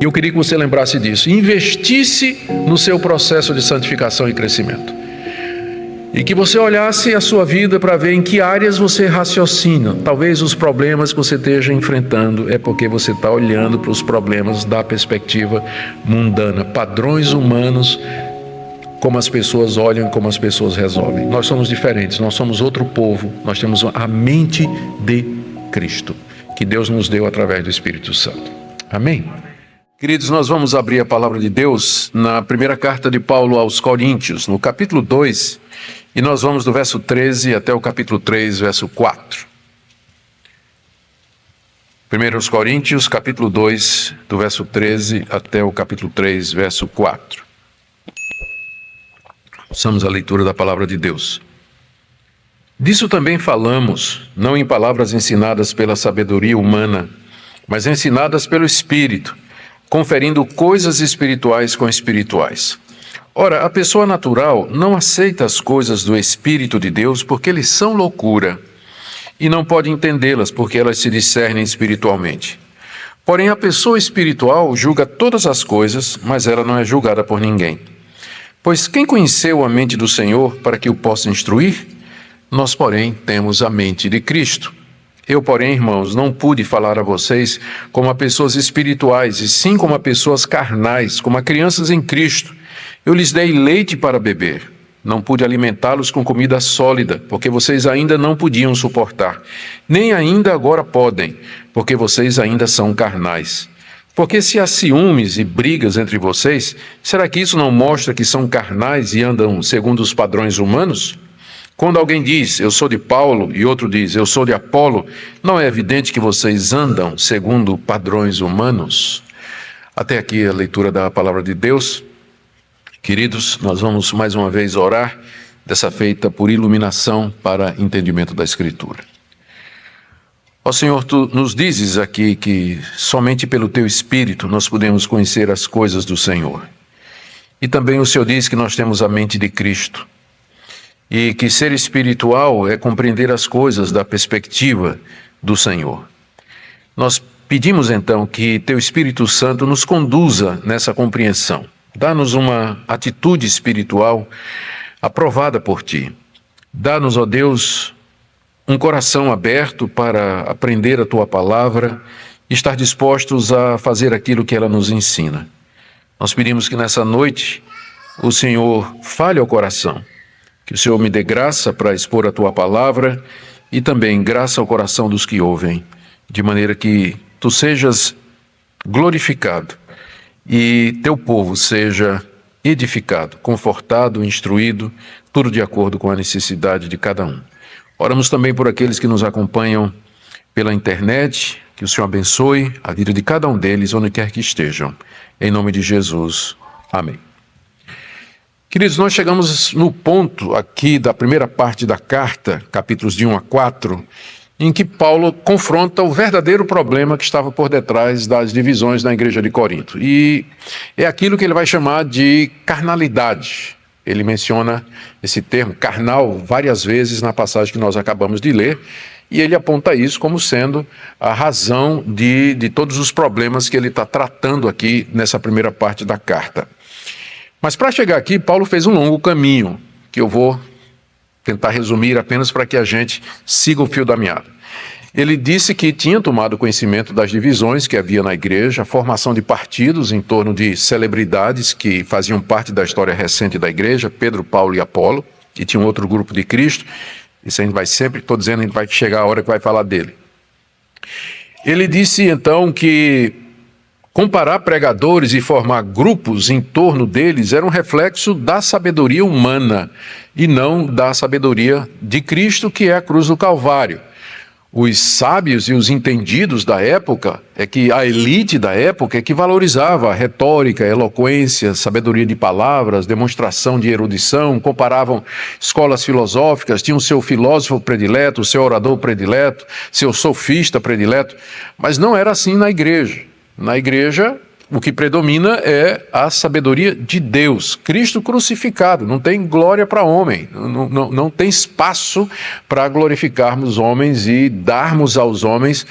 E eu queria que você lembrasse disso. Investisse no seu processo de santificação e crescimento. E que você olhasse a sua vida para ver em que áreas você raciocina. Talvez os problemas que você esteja enfrentando é porque você está olhando para os problemas da perspectiva mundana. Padrões humanos, como as pessoas olham, como as pessoas resolvem. Nós somos diferentes, nós somos outro povo. Nós temos a mente de Cristo, que Deus nos deu através do Espírito Santo. Amém? Queridos, nós vamos abrir a palavra de Deus na primeira carta de Paulo aos Coríntios, no capítulo 2, e nós vamos do verso 13 até o capítulo 3, verso 4. 1 Coríntios, capítulo 2, do verso 13 até o capítulo 3, verso 4. Ouçamos a leitura da palavra de Deus. Disso também falamos, não em palavras ensinadas pela sabedoria humana, mas ensinadas pelo Espírito, conferindo coisas espirituais com espirituais. Ora, a pessoa natural não aceita as coisas do Espírito de Deus porque eles são loucura, e não pode entendê-las porque elas se discernem espiritualmente. Porém, a pessoa espiritual julga todas as coisas, mas ela não é julgada por ninguém. Pois quem conheceu a mente do Senhor para que o possa instruir? Nós, porém, temos a mente de Cristo. Eu, porém, irmãos, não pude falar a vocês como a pessoas espirituais, e sim como a pessoas carnais, como a crianças em Cristo. Eu lhes dei leite para beber. Não pude alimentá-los com comida sólida, porque vocês ainda não podiam suportar. Nem ainda agora podem, porque vocês ainda são carnais. Porque se há ciúmes e brigas entre vocês, será que isso não mostra que são carnais e andam segundo os padrões humanos? Quando alguém diz, eu sou de Paulo, e outro diz, eu sou de Apolo, não é evidente que vocês andam segundo padrões humanos? Até aqui a leitura da palavra de Deus. Queridos, nós vamos mais uma vez orar, dessa feita por iluminação para entendimento da Escritura. Ó Senhor, Tu nos dizes aqui que somente pelo Teu Espírito nós podemos conhecer as coisas do Senhor. E também o Senhor diz que nós temos a mente de Cristo. E que ser espiritual é compreender as coisas da perspectiva do Senhor. Nós pedimos então que Teu Espírito Santo nos conduza nessa compreensão. Dá-nos uma atitude espiritual aprovada por Ti. Dá-nos, ó Deus, um coração aberto para aprender a Tua palavra e estar dispostos a fazer aquilo que ela nos ensina. Nós pedimos que nessa noite o Senhor fale ao coração. Que o Senhor me dê graça para expor a Tua palavra e também graça ao coração dos que ouvem, de maneira que Tu sejas glorificado e Teu povo seja edificado, confortado, instruído, tudo de acordo com a necessidade de cada um. Oramos também por aqueles que nos acompanham pela internet, que o Senhor abençoe a vida de cada um deles, onde quer que estejam. Em nome de Jesus. Amém. Queridos, nós chegamos no ponto aqui da primeira parte da carta, capítulos de 1 a 4, em que Paulo confronta o verdadeiro problema que estava por detrás das divisões na igreja de Corinto. E é aquilo que ele vai chamar de carnalidade. Ele menciona esse termo, carnal, várias vezes na passagem que nós acabamos de ler, e ele aponta isso como sendo a razão de todos os problemas que ele está tratando aqui nessa primeira parte da carta. Mas para chegar aqui, Paulo fez um longo caminho, que eu vou tentar resumir apenas para que a gente siga o fio da meada. Ele disse que tinha tomado conhecimento das divisões que havia na igreja, a formação de partidos em torno de celebridades que faziam parte da história recente da igreja, Pedro, Paulo e Apolo, e tinha um outro grupo de Cristo. Isso a gente vai sempre, estou dizendo, a gente vai chegar a hora que vai falar dele. Ele disse então que comparar pregadores e formar grupos em torno deles era um reflexo da sabedoria humana e não da sabedoria de Cristo, que é a cruz do Calvário. Os sábios e os entendidos da época, a elite da época é que valorizava a retórica, a eloquência, sabedoria de palavras, demonstração de erudição, comparavam escolas filosóficas, tinham o seu filósofo predileto, o seu orador predileto, seu sofista predileto, mas não era assim na igreja. Na igreja, o que predomina é a sabedoria de Deus, Cristo crucificado. Não tem glória para homem, não tem espaço para glorificarmos homens e darmos aos homens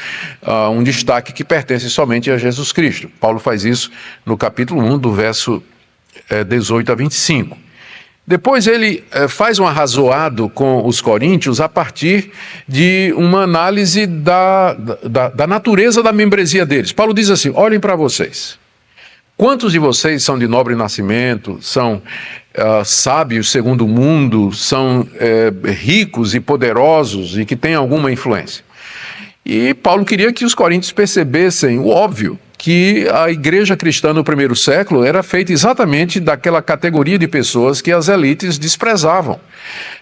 um destaque que pertence somente a Jesus Cristo. Paulo faz isso no capítulo 1, do verso 18 a 25. Depois ele faz um arrazoado com os coríntios a partir de uma análise da natureza da membresia deles. Paulo diz assim: olhem para vocês. Quantos de vocês são de nobre nascimento, são sábios segundo o mundo, são ricos e poderosos e que têm alguma influência? E Paulo queria que os coríntios percebessem o óbvio, que a igreja cristã no primeiro século era feita exatamente daquela categoria de pessoas que as elites desprezavam.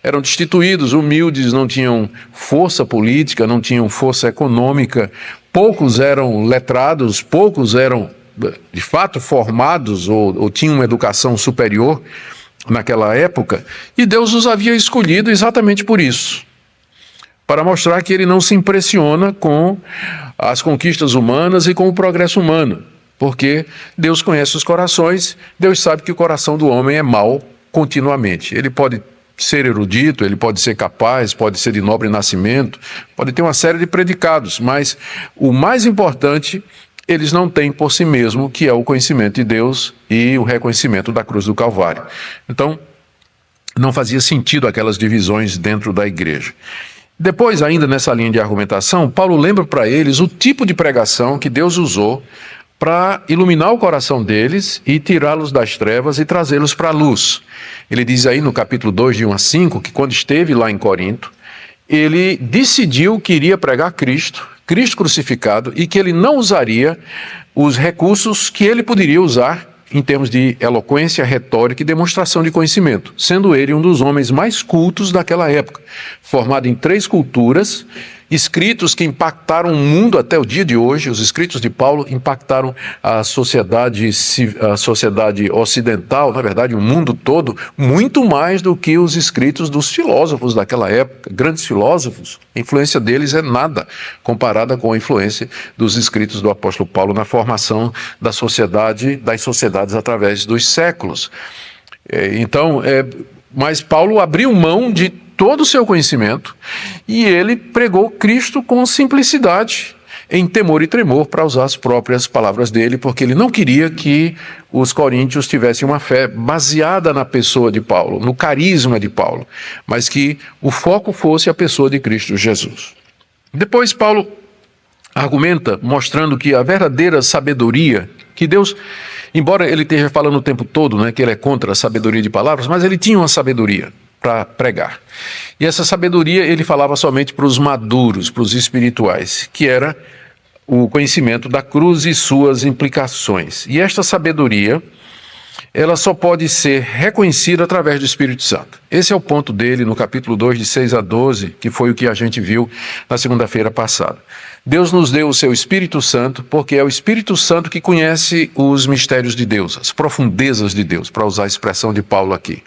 Eram destituídos, humildes, não tinham força política, não tinham força econômica, poucos eram letrados, poucos eram de fato formados ou tinham uma educação superior naquela época, e Deus os havia escolhido exatamente por isso, para mostrar que ele não se impressiona com as conquistas humanas e com o progresso humano, porque Deus conhece os corações, Deus sabe que o coração do homem é mau continuamente. Ele pode ser erudito, ele pode ser capaz, pode ser de nobre nascimento, pode ter uma série de predicados, mas o mais importante eles não têm por si mesmo, que é o conhecimento de Deus e o reconhecimento da cruz do Calvário. Então, não fazia sentido aquelas divisões dentro da igreja. Depois, ainda nessa linha de argumentação, Paulo lembra para eles o tipo de pregação que Deus usou para iluminar o coração deles e tirá-los das trevas e trazê-los para a luz. Ele diz aí no capítulo 2, de 1 a 5, que quando esteve lá em Corinto, ele decidiu que iria pregar Cristo crucificado, e que ele não usaria os recursos que ele poderia usar em termos de eloquência, retórica e demonstração de conhecimento, sendo ele um dos homens mais cultos daquela época, formado em 3 culturas, escritos que impactaram o mundo até o dia de hoje. Os escritos de Paulo impactaram a sociedade ocidental, na verdade o mundo todo, muito mais do que os escritos dos filósofos daquela época, grandes filósofos. A influência deles é nada comparada com a influência dos escritos do apóstolo Paulo na formação das sociedades através dos séculos. Mas Paulo abriu mão de todo o seu conhecimento e ele pregou Cristo com simplicidade, em temor e tremor, para usar as próprias palavras dele, porque ele não queria que os coríntios tivessem uma fé baseada na pessoa de Paulo, no carisma de Paulo, mas que o foco fosse a pessoa de Cristo Jesus. Depois Paulo argumenta, mostrando que a verdadeira sabedoria que Deus, embora ele esteja falando o tempo todo, que ele é contra a sabedoria de palavras, mas ele tinha uma sabedoria para pregar. E essa sabedoria ele falava somente para os maduros, para os espirituais, que era o conhecimento da cruz e suas implicações. E esta sabedoria, ela só pode ser reconhecida através do Espírito Santo. Esse é o ponto dele no capítulo 2, de 6 a 12, que foi o que a gente viu na segunda-feira passada. Deus nos deu o seu Espírito Santo, porque é o Espírito Santo que conhece os mistérios de Deus, as profundezas de Deus, para usar a expressão de Paulo aqui.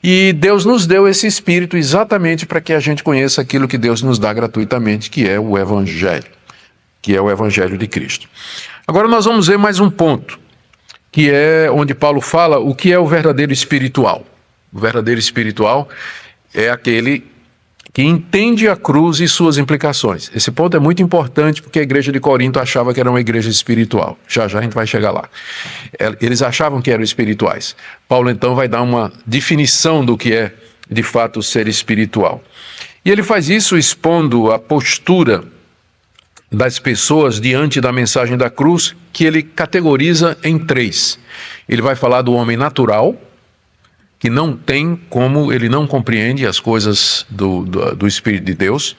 E Deus nos deu esse Espírito exatamente para que a gente conheça aquilo que Deus nos dá gratuitamente, que é o Evangelho, que é o Evangelho de Cristo. Agora nós vamos ver mais um ponto, que é onde Paulo fala o que é o verdadeiro espiritual. O verdadeiro espiritual é aquele que entende a cruz e suas implicações. Esse ponto é muito importante porque a igreja de Corinto achava que era uma igreja espiritual. Já já a gente vai chegar lá. Eles achavam que eram espirituais. Paulo então vai dar uma definição do que é de fato ser espiritual. E ele faz isso expondo a postura das pessoas diante da mensagem da cruz, que ele categoriza em 3. Ele vai falar do homem natural, que não tem como, ele não compreende as coisas do Espírito de Deus.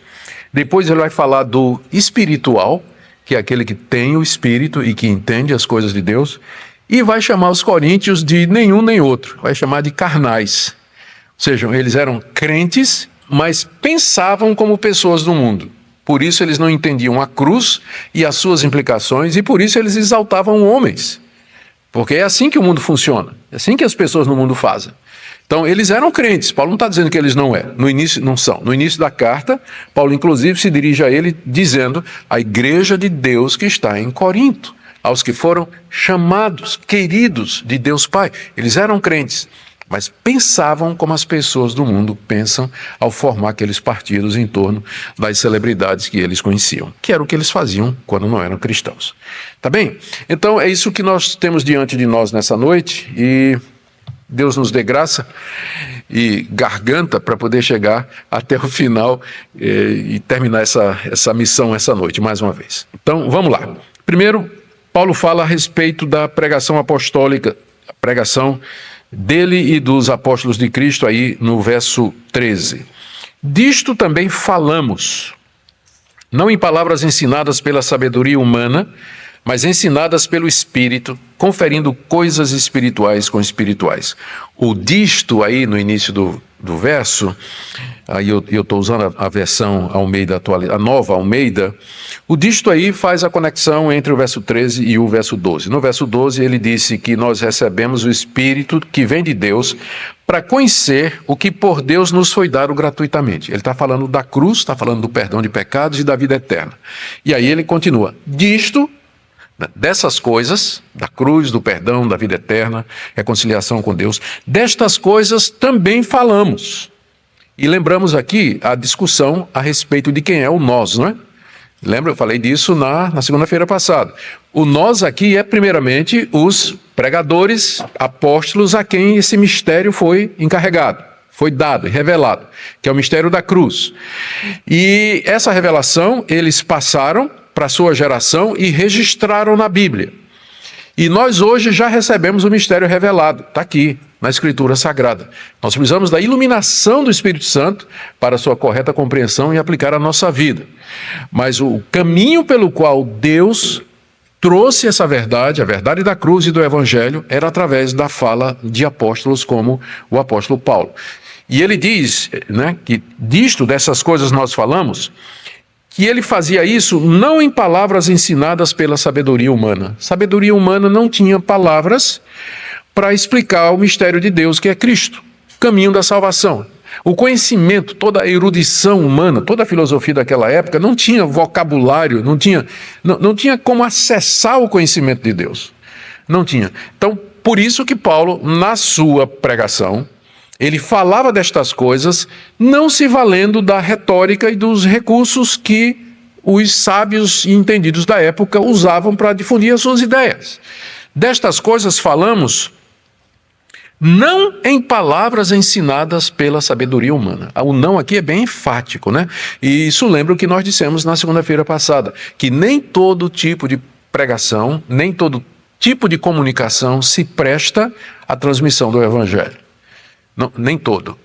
Depois ele vai falar do espiritual, que é aquele que tem o Espírito e que entende as coisas de Deus, e vai chamar os coríntios de nenhum nem outro, vai chamar de carnais. Ou seja, eles eram crentes, mas pensavam como pessoas do mundo. Por isso eles não entendiam a cruz e as suas implicações, e por isso eles exaltavam homens. Porque é assim que o mundo funciona, é assim que as pessoas no mundo fazem. Então, eles eram crentes. Paulo não está dizendo que eles não eram. No início, não são. No início da carta, Paulo, inclusive, se dirige a ele dizendo a igreja de Deus que está em Corinto. aos que foram chamados, queridos de Deus Pai. Eles eram crentes, mas pensavam como as pessoas do mundo pensam ao formar aqueles partidos em torno das celebridades que eles conheciam, que era o que eles faziam quando não eram cristãos. Tá bem? Então é isso que nós temos diante de nós nessa noite, e Deus nos dê graça e garganta para poder chegar até o final e terminar essa missão essa noite, mais uma vez. Então, vamos lá. Primeiro, Paulo fala a respeito da pregação apostólica, a pregação dele e dos apóstolos de Cristo, aí no verso 13. Disto também falamos, não em palavras ensinadas pela sabedoria humana, mas ensinadas pelo Espírito, conferindo coisas espirituais com espirituais. O disto aí no início do verso, aí eu estou usando a versão Almeida, a nova Almeida, o disto aí faz a conexão entre o verso 13 e o verso 12. No verso 12 ele disse que nós recebemos o Espírito que vem de Deus para conhecer o que por Deus nos foi dado gratuitamente. Ele está falando da cruz, está falando do perdão de pecados e da vida eterna. E aí ele continua, disto, dessas coisas, da cruz, do perdão, da vida eterna, reconciliação com Deus, destas coisas também falamos. E lembramos aqui a discussão a respeito de quem é o nós, não é? Lembra, eu falei disso na segunda-feira passada. O nós aqui é primeiramente os pregadores, apóstolos a quem esse mistério foi encarregado, foi dado e revelado, que é o mistério da cruz. E essa revelação eles passaram para a sua geração e registraram na Bíblia. E nós hoje já recebemos o mistério revelado, está aqui, na Escritura Sagrada. Nós precisamos da iluminação do Espírito Santo para a sua correta compreensão e aplicar a nossa vida. Mas o caminho pelo qual Deus trouxe essa verdade, a verdade da cruz e do Evangelho, era através da fala de apóstolos como o apóstolo Paulo. E ele diz, né, que dessas coisas nós falamos, que ele fazia isso não em palavras ensinadas pela sabedoria humana. Sabedoria humana não tinha palavras para explicar o mistério de Deus, que é Cristo, o caminho da salvação. O conhecimento, toda a erudição humana, toda a filosofia daquela época não tinha vocabulário, não tinha como acessar o conhecimento de Deus. Não tinha. Então, por isso que Paulo, na sua pregação, ele falava destas coisas, não se valendo da retórica e dos recursos que os sábios e entendidos da época usavam para difundir as suas ideias. Destas coisas falamos não em palavras ensinadas pela sabedoria humana. O não aqui é bem enfático, né? E isso lembra o que nós dissemos na segunda-feira passada, que nem todo tipo de pregação, nem todo tipo de comunicação se presta à transmissão do Evangelho. Não, nem todo.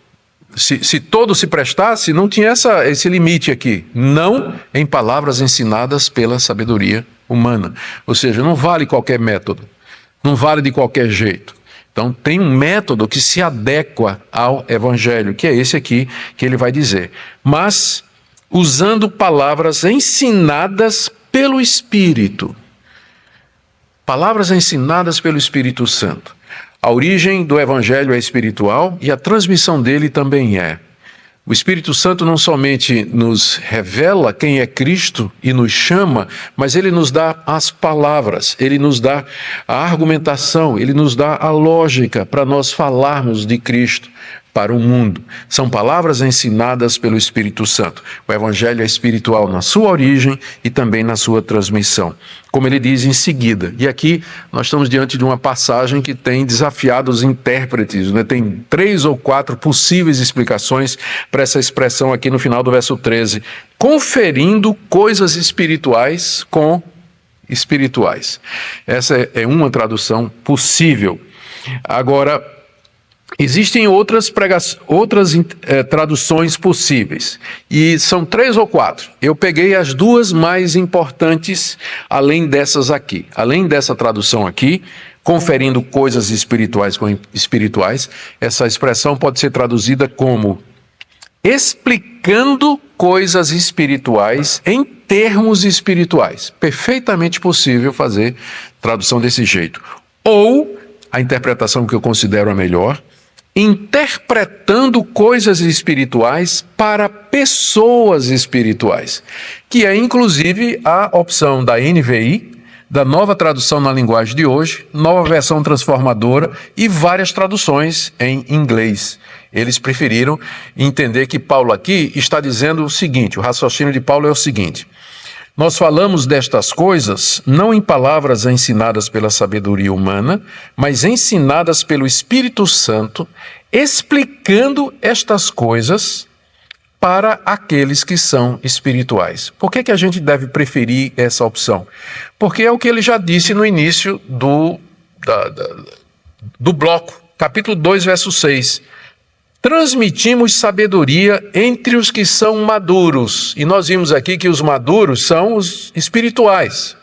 Se todo se prestasse, não tinha esse limite aqui. Não em palavras ensinadas pela sabedoria humana. Ou seja, não vale qualquer método. Não vale de qualquer jeito. Então tem um método que se adequa ao Evangelho, que é esse aqui que ele vai dizer. Mas usando palavras ensinadas pelo Espírito. Palavras ensinadas pelo Espírito Santo. A origem do Evangelho é espiritual e a transmissão dele também é. O Espírito Santo não somente nos revela quem é Cristo e nos chama, mas ele nos dá as palavras, ele nos dá a argumentação, ele nos dá a lógica para nós falarmos de Cristo para o mundo. São palavras ensinadas pelo Espírito Santo. O Evangelho é espiritual na sua origem e também na sua transmissão. Como ele diz em seguida. E aqui nós estamos diante de uma passagem que tem desafiado os intérpretes, né? Tem 3 ou 4 possíveis explicações para essa expressão aqui no final do verso 13. Conferindo coisas espirituais com espirituais. Essa é uma tradução possível. Agora, existem outras traduções possíveis, e são 3 ou 4. Eu peguei as 2 mais importantes, além dessas aqui. Além dessa tradução aqui, conferindo coisas espirituais com espirituais, essa expressão pode ser traduzida como explicando coisas espirituais em termos espirituais. Perfeitamente possível fazer tradução desse jeito. Ou, a interpretação que eu considero a melhor, interpretando coisas espirituais para pessoas espirituais, que é inclusive a opção da NVI, da Nova Tradução na Linguagem de Hoje, Nova Versão Transformadora e várias traduções em inglês. Eles preferiram entender que Paulo aqui está dizendo o seguinte, o raciocínio de Paulo é o seguinte: nós falamos destas coisas não em palavras ensinadas pela sabedoria humana, mas ensinadas pelo Espírito Santo, explicando estas coisas para aqueles que são espirituais. Por que a gente deve preferir essa opção? Porque é o que ele já disse no início do bloco, capítulo 2, verso 6. Transmitimos sabedoria entre os que são maduros. E nós vimos aqui que os maduros são os espirituais.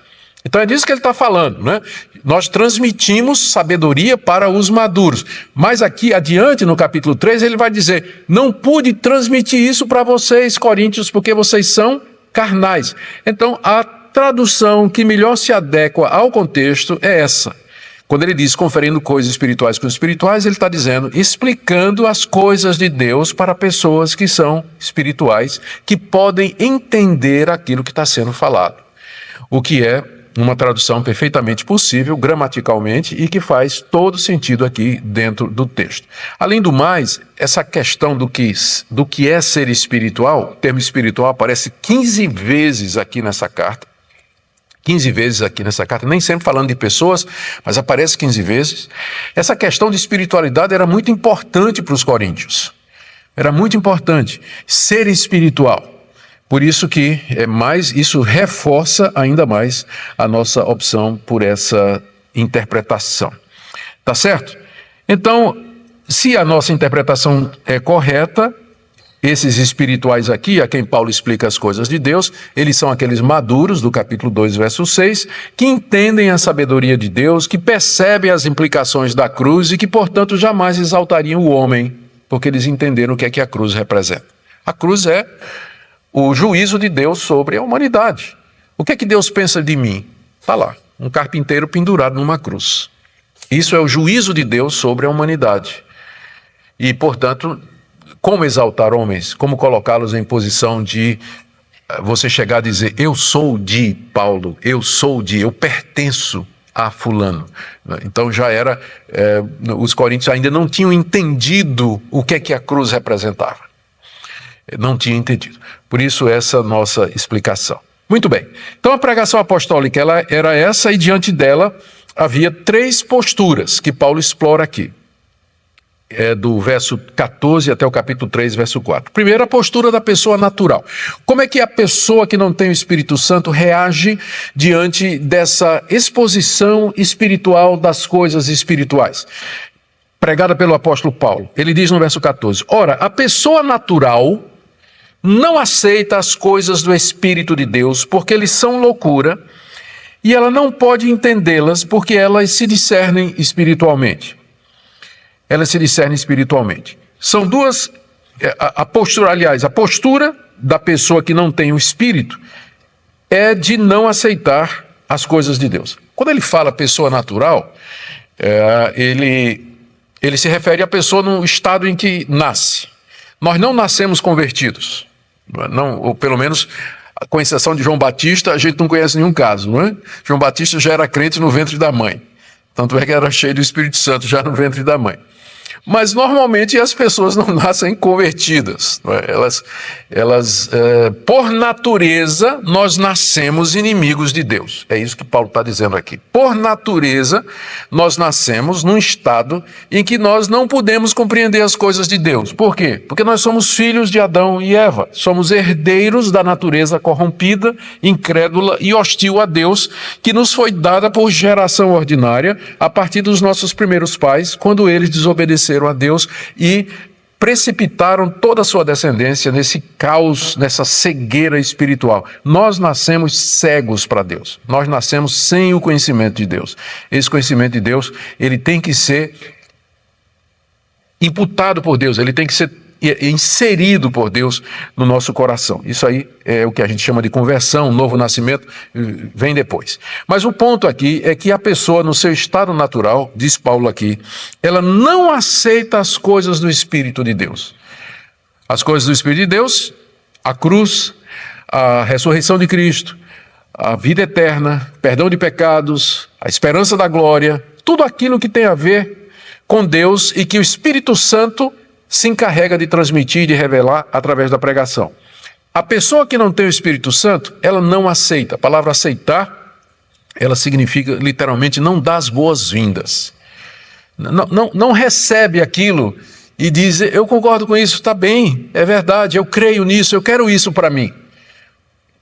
Então é disso que ele está falando, né? Nós transmitimos sabedoria para os maduros. Mas aqui adiante, no capítulo 3, ele vai dizer: não pude transmitir isso para vocês, coríntios, porque vocês são carnais. Então a tradução que melhor se adequa ao contexto é essa. Quando ele diz conferindo coisas espirituais com espirituais, ele está dizendo, explicando as coisas de Deus para pessoas que são espirituais, que podem entender aquilo que está sendo falado. O que é uma tradução perfeitamente possível, gramaticalmente, e que faz todo sentido aqui dentro do texto. Além do mais, essa questão do que é ser espiritual, o termo espiritual aparece 15 vezes aqui nessa carta. 15 vezes aqui nessa carta, nem sempre falando de pessoas, mas aparece 15 vezes. Essa questão de espiritualidade era muito importante para os coríntios. Era muito importante ser espiritual. Por isso que isso reforça ainda mais a nossa opção por essa interpretação. Tá certo? Então, se a nossa interpretação é correta, esses espirituais aqui, a quem Paulo explica as coisas de Deus, eles são aqueles maduros do capítulo 2, verso 6, que entendem a sabedoria de Deus, que percebem as implicações da cruz e que, portanto, jamais exaltariam o homem, porque eles entenderam o que é que a cruz representa. A cruz é o juízo de Deus sobre a humanidade. O que é que Deus pensa de mim? Está lá, um carpinteiro pendurado numa cruz. Isso é o juízo de Deus sobre a humanidade. E, portanto, como exaltar homens? Como colocá-los em posição de você chegar a dizer, eu sou de Paulo, eu pertenço a fulano. Então já era, os coríntios ainda não tinham entendido o que é que a cruz representava. Não tinha entendido. Por isso essa nossa explicação. Muito bem. Então a pregação apostólica ela era essa e diante dela havia 3 posturas que Paulo explora aqui. Do verso 14 até o capítulo 3, verso 4. Primeiro, a postura da pessoa natural. Como é que a pessoa que não tem o Espírito Santo reage diante dessa exposição espiritual das coisas espirituais? Pregada pelo apóstolo Paulo. Ele diz no verso 14, ora, a pessoa natural não aceita as coisas do Espírito de Deus, porque eles são loucura, e ela não pode entendê-las, porque elas se discernem espiritualmente. Elas se discernem espiritualmente. São duas, a postura da pessoa que não tem o Espírito é de não aceitar as coisas de Deus. Quando ele fala pessoa natural, ele se refere à pessoa no estado em que nasce. Nós não nascemos convertidos, não, ou pelo menos, com exceção de João Batista, a gente não conhece nenhum caso, não é? João Batista já era crente no ventre da mãe, tanto é que era cheio do Espírito Santo já no ventre da mãe. Mas normalmente as pessoas não nascem convertidas, não é? Elas por natureza, nós nascemos inimigos de Deus. É isso que Paulo está dizendo aqui. Por natureza, nós nascemos num estado em que nós não podemos compreender as coisas de Deus. Por quê? Porque nós somos filhos de Adão e Eva. Somos herdeiros da natureza corrompida, incrédula e hostil a Deus, que nos foi dada por geração ordinária a partir dos nossos primeiros pais, quando eles desobedeceram a Deus e precipitaram toda a sua descendência nesse caos, nessa cegueira espiritual. Nós nascemos cegos para Deus. Nós nascemos sem o conhecimento de Deus. Esse conhecimento de Deus, ele tem que ser imputado por Deus, ele tem que ser inserido por Deus no nosso coração. Isso aí é o que a gente chama de conversão, novo nascimento, vem depois. Mas o ponto aqui é que a pessoa no seu estado natural, diz Paulo aqui, ela não aceita as coisas do Espírito de Deus. As coisas do Espírito de Deus, a cruz, a ressurreição de Cristo, a vida eterna, perdão de pecados, a esperança da glória, tudo aquilo que tem a ver com Deus e que o Espírito Santo se encarrega de transmitir e de revelar através da pregação. A pessoa que não tem o Espírito Santo, ela não aceita. A palavra aceitar, ela significa literalmente não dar as boas-vindas. Não recebe aquilo e diz, eu concordo com isso, está bem, é verdade, eu creio nisso, eu quero isso para mim.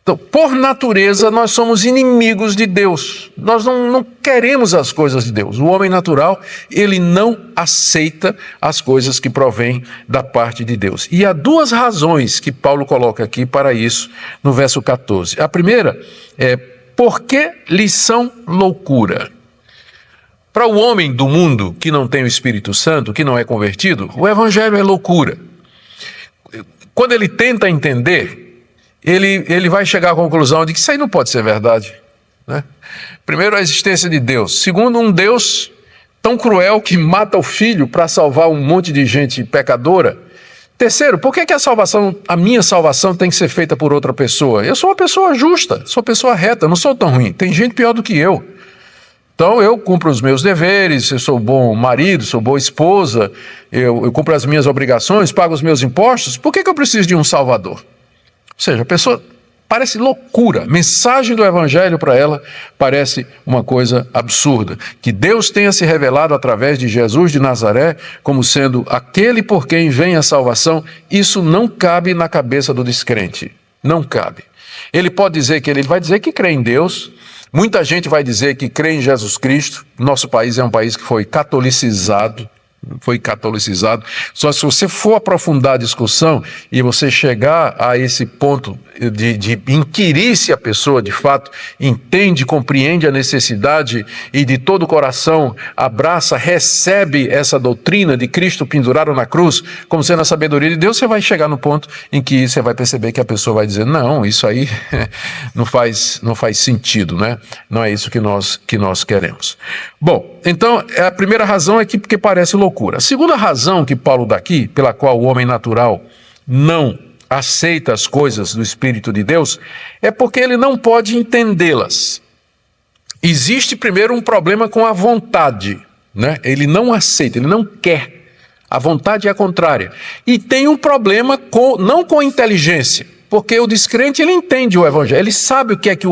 Então, por natureza, nós somos inimigos de Deus. Nós não queremos as coisas de Deus. O homem natural, ele não aceita as coisas que provêm da parte de Deus. E há duas razões que Paulo coloca aqui para isso, no verso 14. A primeira é, por que lhes são loucura? Para o homem do mundo que não tem o Espírito Santo, que não é convertido, o evangelho é loucura. Quando ele tenta entender, ele vai chegar à conclusão de que isso aí não pode ser verdade, né? Primeiro, a existência de Deus. Segundo, um Deus tão cruel que mata o filho para salvar um monte de gente pecadora. Terceiro, por que a minha salvação tem que ser feita por outra pessoa? Eu sou uma pessoa justa, sou uma pessoa reta, não sou tão ruim. Tem gente pior do que eu. Então eu cumpro os meus deveres, eu sou bom marido, sou boa esposa, eu cumpro as minhas obrigações, pago os meus impostos. Por que eu preciso de um salvador? Ou seja, a pessoa parece loucura. A mensagem do evangelho para ela parece uma coisa absurda. Que Deus tenha se revelado através de Jesus de Nazaré como sendo aquele por quem vem a salvação, isso não cabe na cabeça do descrente. Não cabe. Ele pode dizer que ele vai dizer que crê em Deus. Muita gente vai dizer que crê em Jesus Cristo. Nosso país é um país que foi catolicizado. Só se você for aprofundar a discussão e você chegar a esse ponto de inquirir se a pessoa de fato entende, compreende a necessidade e de todo o coração abraça, recebe essa doutrina de Cristo pendurado na cruz como sendo a sabedoria de Deus, você vai chegar no ponto em que você vai perceber que a pessoa vai dizer, não, isso aí não faz sentido, né? Não é isso que nós queremos. Bom, então a primeira razão é que porque parece loucura. A segunda razão que Paulo dá aqui, pela qual o homem natural não aceita as coisas do Espírito de Deus, é porque ele não pode entendê-las. Existe primeiro um problema com a vontade, né? Ele não aceita, ele não quer. A vontade é a contrária. E tem um problema não com a inteligência, porque o descrente ele entende o evangelho, ele sabe o que é que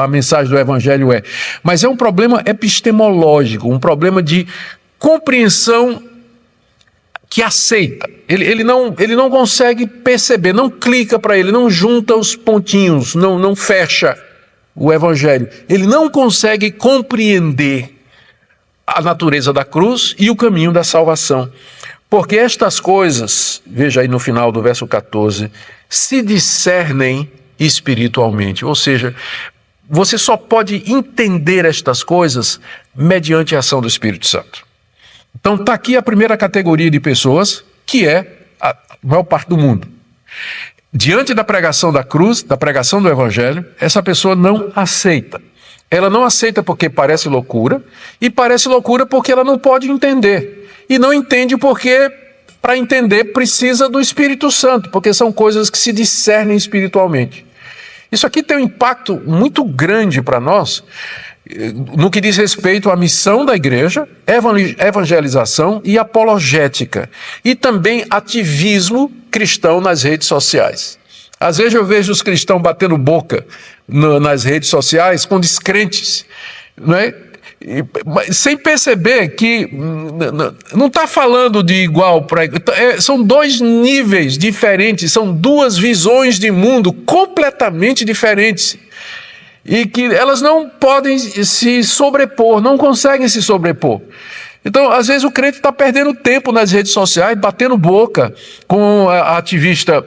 a mensagem do evangelho é, mas é um problema epistemológico, um problema de compreensão que aceita. Ele não consegue perceber, não clica para ele, não junta os pontinhos, não fecha o evangelho. Ele não consegue compreender a natureza da cruz e o caminho da salvação. Porque estas coisas, veja aí no final do verso 14, se discernem espiritualmente. Ou seja, você só pode entender estas coisas mediante a ação do Espírito Santo. Então está aqui a primeira categoria de pessoas, que é a maior parte do mundo. Diante da pregação da cruz, da pregação do evangelho, essa pessoa não aceita. Ela não aceita porque parece loucura, e parece loucura porque ela não pode entender. E não entende porque, para entender, precisa do Espírito Santo, porque são coisas que se discernem espiritualmente. Isso aqui tem um impacto muito grande para nós, no que diz respeito à missão da igreja, evangelização e apologética, e também ativismo cristão nas redes sociais. Às vezes eu vejo os cristãos batendo boca nas redes sociais com descrentes, não é? Sem perceber que não está falando de igual para... São dois níveis diferentes, são duas visões de mundo completamente diferentes. E que elas não podem se sobrepor, não conseguem se sobrepor. Então, às vezes o crente está perdendo tempo nas redes sociais, batendo boca com a ativista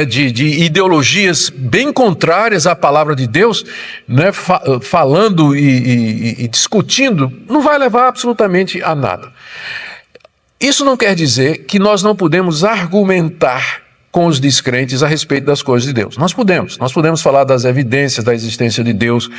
de ideologias bem contrárias à palavra de Deus, né, falando e discutindo, não vai levar absolutamente a nada. Isso não quer dizer que nós não podemos argumentar com os descrentes a respeito das coisas de Deus. Nós podemos falar das evidências da existência de Deus,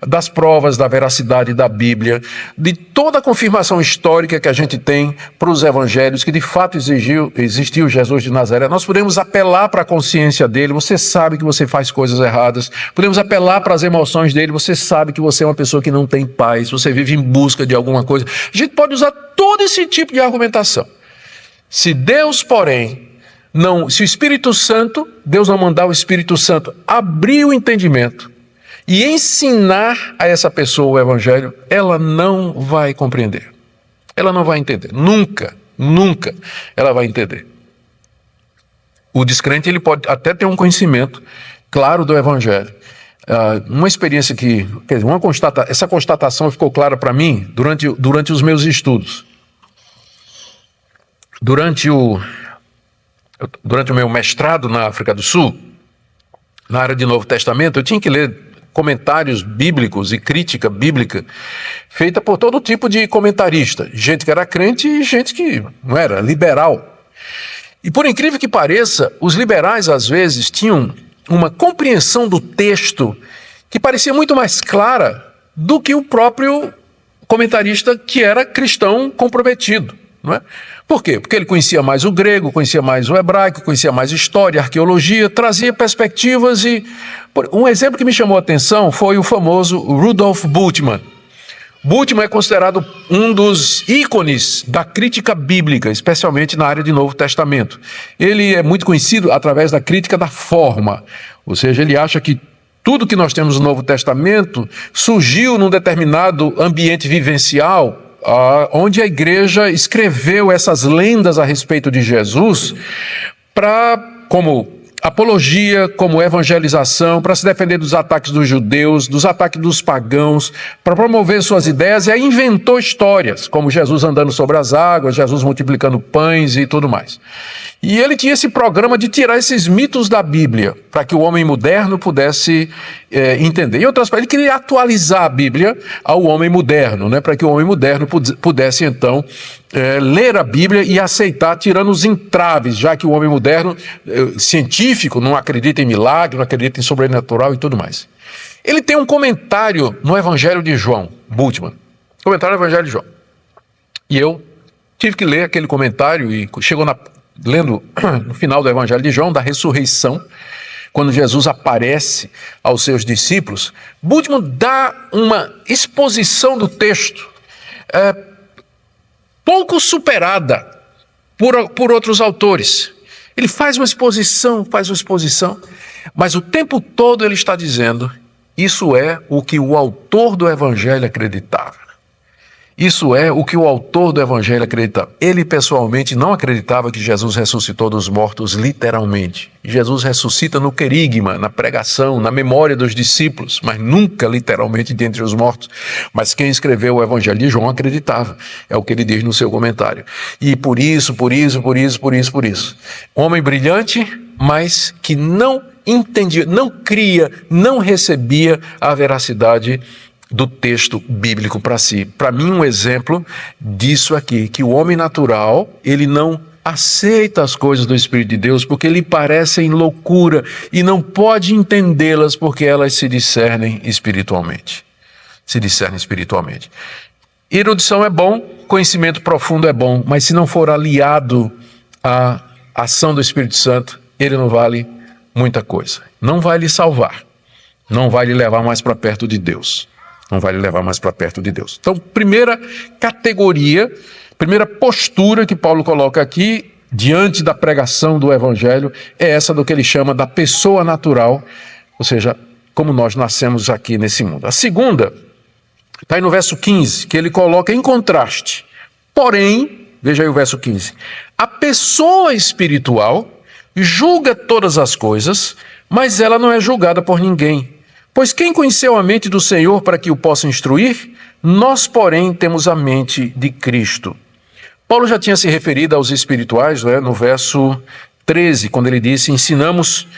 das provas da veracidade da Bíblia, de toda a confirmação histórica que a gente tem para os evangelhos, que de fato existiu Jesus de Nazaré. Nós podemos apelar para a consciência dele, você sabe que você faz coisas erradas. Podemos apelar para as emoções dele, você sabe que você é uma pessoa que não tem paz, você vive em busca de alguma coisa. A gente pode usar todo esse tipo de argumentação. Se Deus, porém, se o Espírito Santo, Deus não mandar o Espírito Santo abrir o entendimento e ensinar a essa pessoa o Evangelho, ela não vai compreender. Ela não vai entender. Nunca ela vai entender. O descrente, ele pode até ter um conhecimento claro do Evangelho. Uma experiência essa constatação ficou clara para mim durante os meus estudos. Durante o meu mestrado na África do Sul, na área de Novo Testamento, eu tinha que ler comentários bíblicos e crítica bíblica feita por todo tipo de comentarista, gente que era crente e gente que não era, liberal. E por incrível que pareça, os liberais às vezes tinham uma compreensão do texto que parecia muito mais clara do que o próprio comentarista que era cristão comprometido. Não é? Por quê? Porque ele conhecia mais o grego, conhecia mais o hebraico, conhecia mais história, arqueologia, trazia perspectivas e... Um exemplo que me chamou a atenção foi o famoso Rudolf Bultmann. Bultmann é considerado um dos ícones da crítica bíblica, especialmente na área de Novo Testamento. Ele é muito conhecido através da crítica da forma, ou seja, ele acha que tudo que nós temos no Novo Testamento surgiu num determinado ambiente vivencial, onde a igreja escreveu essas lendas a respeito de Jesus como apologia, como evangelização, para se defender dos ataques dos judeus, dos ataques dos pagãos, para promover suas ideias, e aí inventou histórias, como Jesus andando sobre as águas, Jesus multiplicando pães e tudo mais. E ele tinha esse programa de tirar esses mitos da Bíblia, para que o homem moderno pudesse entender. Em outras palavras, ele queria atualizar a Bíblia ao homem moderno, né, para que o homem moderno pudesse, então, ler a Bíblia e aceitar, tirando os entraves, já que o homem moderno, científico, não acredita em milagre, não acredita em sobrenatural e tudo mais. Ele tem um comentário no Evangelho de João, Bultmann, comentário no Evangelho de João. E eu tive que ler aquele comentário e chegou lendo no final do Evangelho de João, da ressurreição, quando Jesus aparece aos seus discípulos, Bultmann dá uma exposição do texto pouco superada por outros autores. Ele faz uma exposição, mas o tempo todo ele está dizendo, isso é o que o autor do Evangelho acreditava. Isso é o que o autor do Evangelho acreditava. Ele pessoalmente não acreditava que Jesus ressuscitou dos mortos literalmente. Jesus ressuscita no querigma, na pregação, na memória dos discípulos, mas nunca literalmente dentre os mortos. Mas quem escreveu o Evangelho de João acreditava. É o que ele diz no seu comentário. E por isso. Homem brilhante, mas que não entendia, não cria, não recebia a veracidade do texto bíblico para si. Para mim, um exemplo disso aqui, que o homem natural, ele não aceita as coisas do Espírito de Deus porque lhe parecem loucura e não pode entendê-las porque elas se discernem espiritualmente. Erudição é bom, conhecimento profundo é bom, mas se não for aliado à ação do Espírito Santo, ele não vale muita coisa. Não vai lhe salvar, não vai lhe levar mais para perto de Deus. Então, primeira categoria, primeira postura que Paulo coloca aqui, diante da pregação do Evangelho, é essa do que ele chama da pessoa natural, ou seja, como nós nascemos aqui nesse mundo. A segunda, está aí no verso 15, que ele coloca em contraste. Porém, veja aí o verso 15, a pessoa espiritual julga todas as coisas, mas ela não é julgada por ninguém. Pois quem conheceu a mente do Senhor para que o possa instruir? Nós, porém, temos a mente de Cristo. Paulo já tinha se referido aos espirituais, né, no verso 13, quando ele disse, ensinamos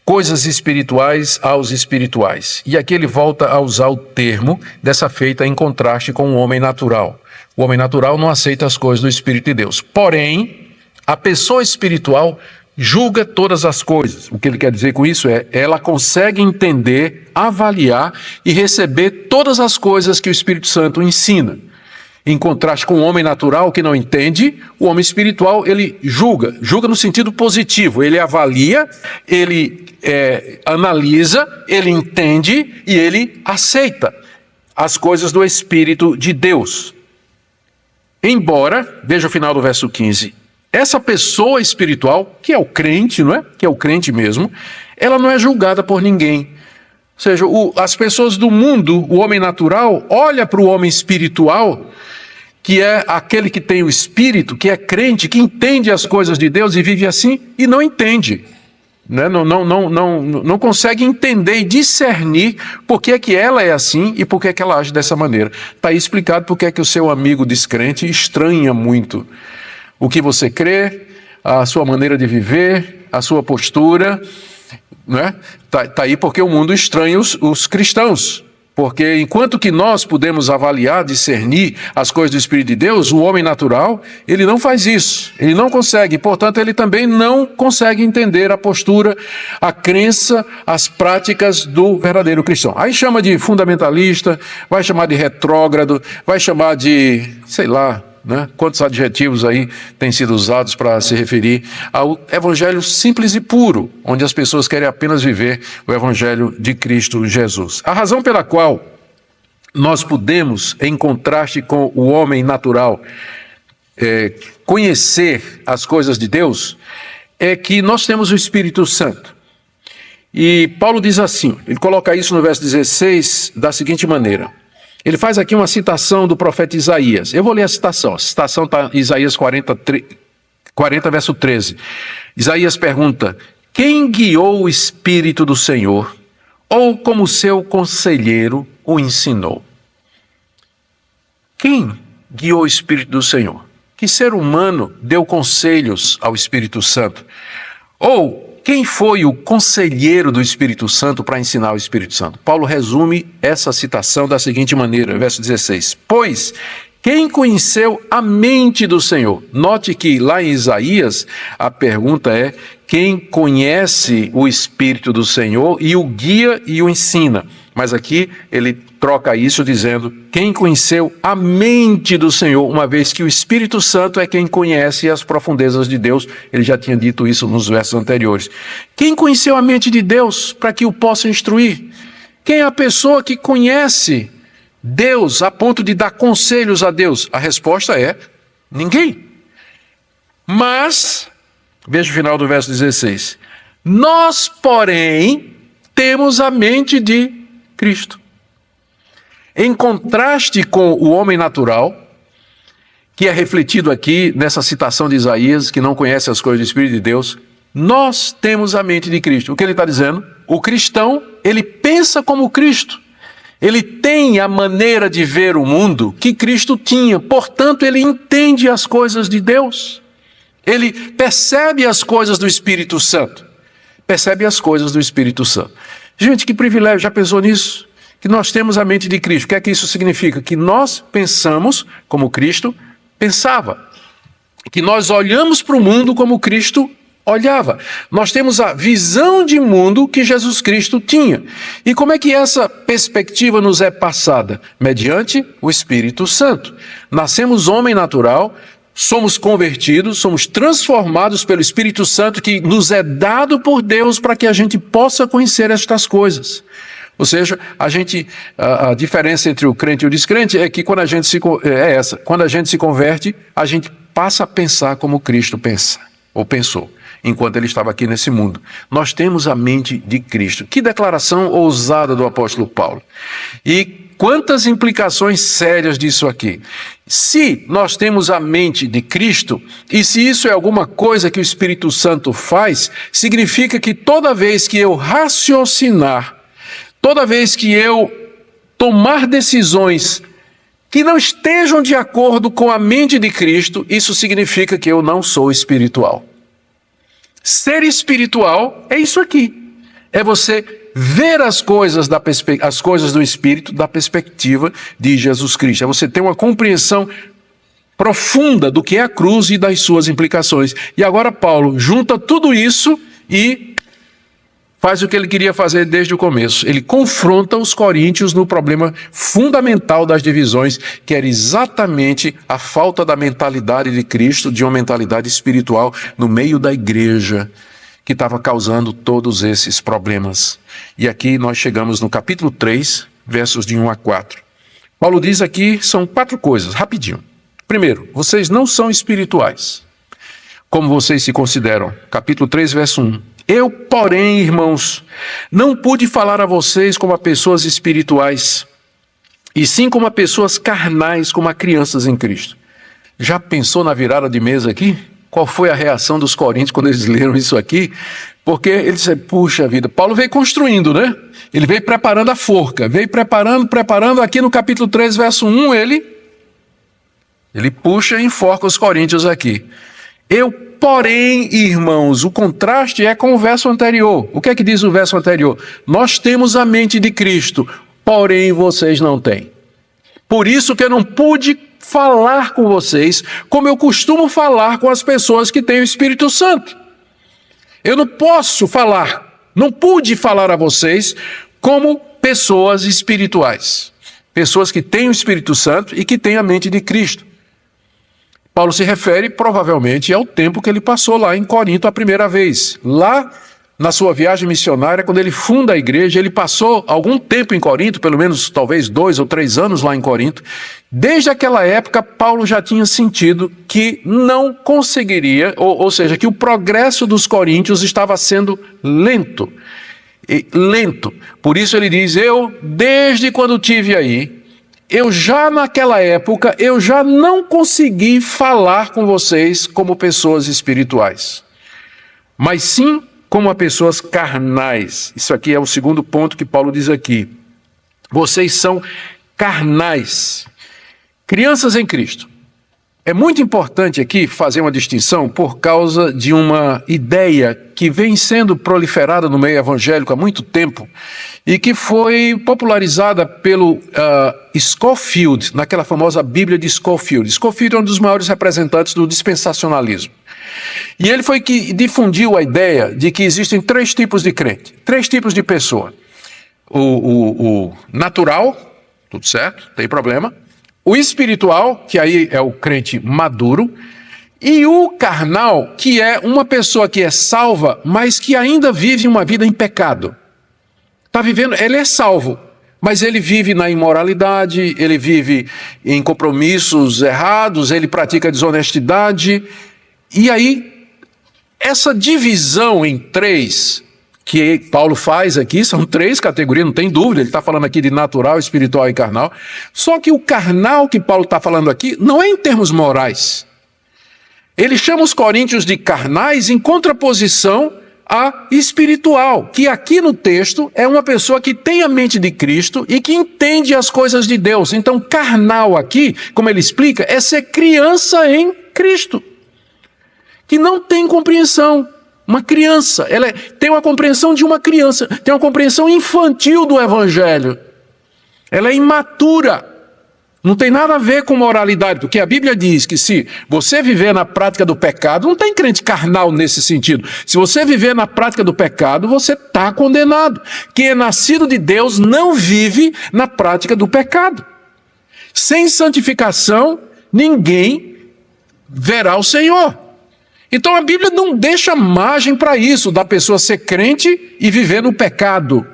coisas espirituais aos espirituais. E aqui ele volta a usar o termo dessa feita em contraste com o homem natural. O homem natural não aceita as coisas do Espírito de Deus. Porém, a pessoa espiritual julga todas as coisas. O que ele quer dizer com isso é, ela consegue entender, avaliar e receber todas as coisas que o Espírito Santo ensina. Em contraste com o homem natural que não entende, o homem espiritual ele julga no sentido positivo. Ele avalia, ele analisa, ele entende e ele aceita as coisas do Espírito de Deus. Embora, veja o final do verso 15, essa pessoa espiritual, que é o crente, não é? Que é o crente mesmo, ela não é julgada por ninguém. Ou seja, as pessoas do mundo, o homem natural, olha para o homem espiritual, que é aquele que tem o Espírito, que é crente, que entende as coisas de Deus e vive assim, e não entende. Né? Não consegue entender e discernir por que é que ela é assim e por que é que ela age dessa maneira. Está aí explicado por que é que o seu amigo descrente estranha muito o que você crê, a sua maneira de viver, a sua postura. Né? Tá aí porque o mundo estranha os cristãos. Porque enquanto que nós podemos avaliar, discernir as coisas do Espírito de Deus, o homem natural, ele não faz isso, ele não consegue, portanto ele também não consegue entender a postura, a crença, as práticas do verdadeiro cristão. Aí chama de fundamentalista, vai chamar de retrógrado, vai chamar de, sei lá, né? Quantos adjetivos aí têm sido usados para se referir ao evangelho simples e puro, onde as pessoas querem apenas viver o evangelho de Cristo Jesus. A razão pela qual nós podemos, em contraste com o homem natural, conhecer as coisas de Deus, é que nós temos o Espírito Santo. E Paulo diz assim, ele coloca isso no verso 16 da seguinte maneira. Ele faz aqui uma citação do profeta Isaías. Eu vou ler a citação está em Isaías 40, verso 13. Isaías pergunta, quem guiou o Espírito do Senhor, ou como seu conselheiro o ensinou? Quem guiou o Espírito do Senhor? Que ser humano deu conselhos ao Espírito Santo? Ou quem foi o conselheiro do Espírito Santo para ensinar o Espírito Santo? Paulo resume essa citação da seguinte maneira, verso 16. Pois, quem conheceu a mente do Senhor? Note que lá em Isaías, a pergunta é, quem conhece o Espírito do Senhor e o guia e o ensina? Mas aqui ele troca isso dizendo, quem conheceu a mente do Senhor, uma vez que o Espírito Santo é quem conhece as profundezas de Deus. Ele já tinha dito isso nos versos anteriores. Quem conheceu a mente de Deus para que o possa instruir? Quem é a pessoa que conhece Deus a ponto de dar conselhos a Deus? A resposta é ninguém. Mas, veja o final do verso 16. Nós, porém, temos a mente de Cristo. Em contraste com o homem natural, que é refletido aqui nessa citação de Isaías, que não conhece as coisas do Espírito de Deus, nós temos a mente de Cristo. O que ele está dizendo? O cristão, ele pensa como Cristo. Ele tem a maneira de ver o mundo que Cristo tinha. Portanto, ele entende as coisas de Deus. Ele percebe as coisas do Espírito Santo. Percebe as coisas do Espírito Santo. Gente, que privilégio, já pensou nisso? Que nós temos a mente de Cristo. O que é que isso significa? Que nós pensamos como Cristo pensava. Que nós olhamos para o mundo como Cristo olhava. Nós temos a visão de mundo que Jesus Cristo tinha. E como é que essa perspectiva nos é passada? Mediante o Espírito Santo. Nascemos homem natural, somos convertidos, somos transformados pelo Espírito Santo que nos é dado por Deus para que a gente possa conhecer estas coisas. Ou seja, a diferença entre o crente e o descrente é que quando a gente se converte, a gente passa a pensar como Cristo pensa, ou pensou, enquanto ele estava aqui nesse mundo. Nós temos a mente de Cristo. Que declaração ousada do apóstolo Paulo. E quantas implicações sérias disso aqui. Se nós temos a mente de Cristo, e se isso é alguma coisa que o Espírito Santo faz, significa que toda vez que eu raciocinar, toda vez que eu tomar decisões que não estejam de acordo com a mente de Cristo, isso significa que eu não sou espiritual. Ser espiritual é isso aqui. É você ver as coisas do Espírito da perspectiva de Jesus Cristo. É você ter uma compreensão profunda do que é a cruz e das suas implicações. E agora Paulo junta tudo isso e faz o que ele queria fazer desde o começo. Ele confronta os coríntios no problema fundamental das divisões, que era exatamente a falta da mentalidade de Cristo, de uma mentalidade espiritual no meio da igreja, que estava causando todos esses problemas. E aqui nós chegamos no capítulo 3, versos de 1 a 4. Paulo diz aqui, são 4 coisas, rapidinho. Primeiro, vocês não são espirituais, como vocês se consideram. Capítulo 3, verso 1. Eu, porém, irmãos, não pude falar a vocês como a pessoas espirituais, e sim como a pessoas carnais, como a crianças em Cristo. Já pensou na virada de mesa aqui? Qual foi a reação dos coríntios quando eles leram isso aqui? Porque eles disseram, puxa vida, Paulo veio construindo, né? Ele veio preparando a forca, veio preparando, aqui no capítulo 3, verso 1, ele puxa e enforca os coríntios aqui. Eu, porém, irmãos, o contraste é com o verso anterior. O que é que diz o verso anterior? Nós temos a mente de Cristo, porém vocês não têm. Por isso que eu não pude falar com vocês como eu costumo falar com as pessoas que têm o Espírito Santo. Eu não posso falar, não pude falar a vocês como pessoas espirituais. Pessoas que têm o Espírito Santo e que têm a mente de Cristo. Paulo se refere provavelmente ao tempo que ele passou lá em Corinto a primeira vez. Lá na sua viagem missionária, quando ele funda a igreja, ele passou algum tempo em Corinto, pelo menos talvez 2 ou 3 anos lá em Corinto. Desde aquela época, Paulo já tinha sentido que não conseguiria, ou seja, que o progresso dos coríntios estava sendo lento. Por isso ele diz, eu, desde quando tive aí, naquela época, eu já não consegui falar com vocês como pessoas espirituais, mas sim como a pessoas carnais. Isso aqui é o segundo ponto que Paulo diz aqui. Vocês são carnais, crianças em Cristo. É muito importante aqui fazer uma distinção por causa de uma ideia que vem sendo proliferada no meio evangélico há muito tempo e que foi popularizada pelo Scofield, naquela famosa Bíblia de Scofield. Scofield é um dos maiores representantes do dispensacionalismo. E ele foi que difundiu a ideia de que existem 3 tipos de crente, 3 tipos de pessoa. O natural, tudo certo, não tem problema. O espiritual, que aí é o crente maduro, e o carnal, que é uma pessoa que é salva, mas que ainda vive uma vida em pecado. Está vivendo, ele é salvo, mas ele vive na imoralidade, ele vive em compromissos errados, ele pratica desonestidade. E aí, essa divisão em 3 que Paulo faz aqui, são 3 categorias, não tem dúvida, ele está falando aqui de natural, espiritual e carnal. Só que o carnal que Paulo está falando aqui não é em termos morais. Ele chama os coríntios de carnais em contraposição a espiritual, que aqui no texto é uma pessoa que tem a mente de Cristo e que entende as coisas de Deus. Então, carnal aqui, como ele explica, é ser criança em Cristo, que não tem compreensão. Uma criança, ela tem uma compreensão de uma criança, tem uma compreensão infantil do Evangelho. Ela é imatura, não tem nada a ver com moralidade, porque a Bíblia diz que se você viver na prática do pecado, não tem crente carnal nesse sentido. Se você viver na prática do pecado, você está condenado. Quem é nascido de Deus não vive na prática do pecado. Sem santificação, ninguém verá o Senhor. Então a Bíblia não deixa margem para isso, da pessoa ser crente e viver no pecado.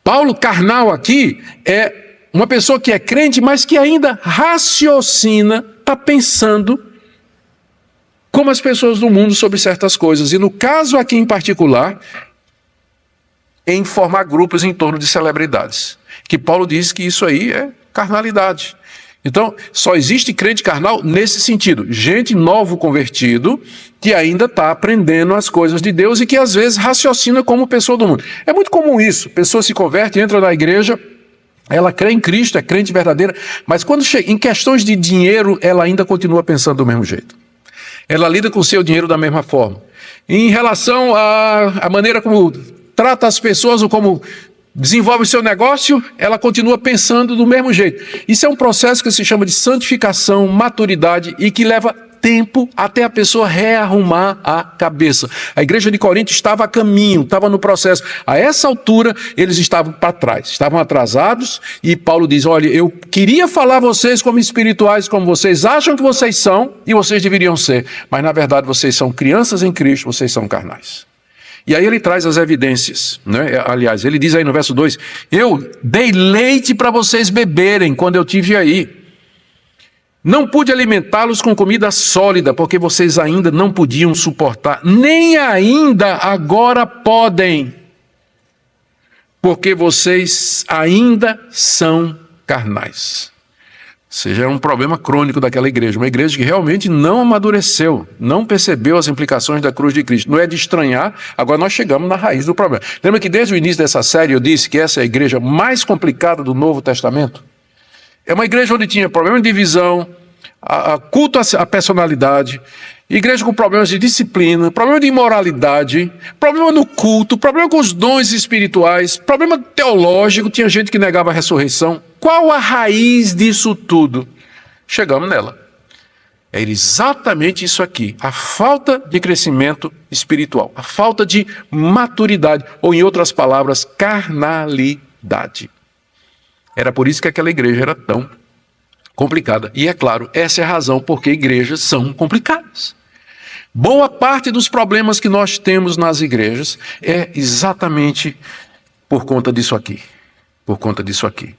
Paulo carnal aqui é uma pessoa que é crente, mas que ainda raciocina, está pensando como as pessoas do mundo sobre certas coisas. E no caso aqui em particular, em formar grupos em torno de celebridades. Que Paulo diz que isso aí é carnalidade. Então, só existe crente carnal nesse sentido. Gente novo convertido que ainda está aprendendo as coisas de Deus e que às vezes raciocina como pessoa do mundo. É muito comum isso. Pessoa se converte, entra na igreja, ela crê em Cristo, é crente verdadeira, mas quando chega em questões de dinheiro, ela ainda continua pensando do mesmo jeito. Ela lida com o seu dinheiro da mesma forma. Em relação à maneira como trata as pessoas ou como desenvolve o seu negócio, ela continua pensando do mesmo jeito. Isso é um processo que se chama de santificação, maturidade e que leva tempo até a pessoa rearrumar a cabeça. A igreja de Corinto estava a caminho, estava no processo. A essa altura, eles estavam para trás, estavam atrasados, e Paulo diz, olha, eu queria falar a vocês como espirituais, como vocês acham que vocês são, e vocês deveriam ser, mas na verdade vocês são crianças em Cristo, vocês são carnais. E aí ele traz as evidências, né? Aliás, ele diz aí no verso 2, eu dei leite para vocês beberem quando eu tive aí. Não pude alimentá-los com comida sólida, porque vocês ainda não podiam suportar, nem ainda agora podem, porque vocês ainda são carnais. Ou seja, é um problema crônico daquela igreja, uma igreja que realmente não amadureceu, não percebeu as implicações da cruz de Cristo. Não é de estranhar, agora nós chegamos na raiz do problema. Lembra que desde o início dessa série eu disse que essa é a igreja mais complicada do Novo Testamento? É uma igreja onde tinha problema de divisão, culto à personalidade, igreja com problemas de disciplina, problema de imoralidade, problema no culto, problema com os dons espirituais, problema teológico, tinha gente que negava a ressurreição. Qual a raiz disso tudo? Chegamos nela. É exatamente isso aqui, a falta de crescimento espiritual, a falta de maturidade, ou em outras palavras, carnalidade. Era por isso que aquela igreja era tão complicada. E é claro, essa é a razão porque igrejas são complicadas. Boa parte dos problemas que nós temos nas igrejas é exatamente por conta disso aqui. Por conta disso aqui.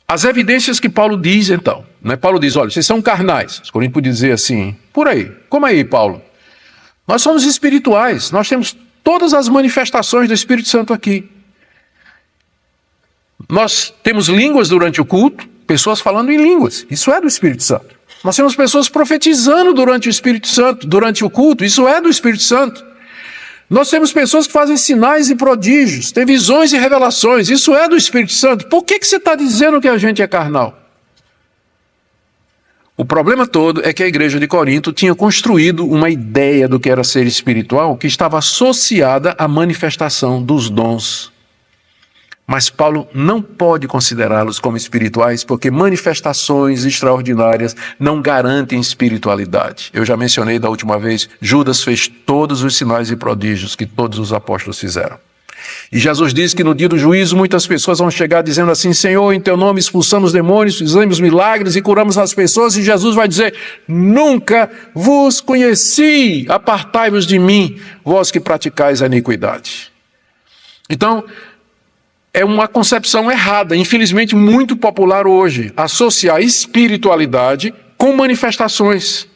As evidências que Paulo diz, então, né? Paulo diz, olha, vocês são carnais. Os coríntios podem dizer assim, por aí. Como aí, Paulo? Nós somos espirituais, nós temos todas as manifestações do Espírito Santo aqui. Nós temos línguas durante o culto, pessoas falando em línguas, isso é do Espírito Santo. Nós temos pessoas profetizando durante o Espírito Santo, durante o culto, isso é do Espírito Santo. Nós temos pessoas que fazem sinais e prodígios, têm visões e revelações, isso é do Espírito Santo. Por que você está dizendo que a gente é carnal? O problema todo é que a igreja de Corinto tinha construído uma ideia do que era ser espiritual que estava associada à manifestação dos dons. Mas Paulo não pode considerá-los como espirituais porque manifestações extraordinárias não garantem espiritualidade. Eu já mencionei da última vez, Judas fez todos os sinais e prodígios que todos os apóstolos fizeram. E Jesus disse que no dia do juízo muitas pessoas vão chegar dizendo assim, Senhor, em teu nome expulsamos demônios, fizemos milagres e curamos as pessoas, e Jesus vai dizer, nunca vos conheci, apartai-vos de mim, vós que praticais a iniquidade. Então, é uma concepção errada, infelizmente muito popular hoje, associar espiritualidade com manifestações.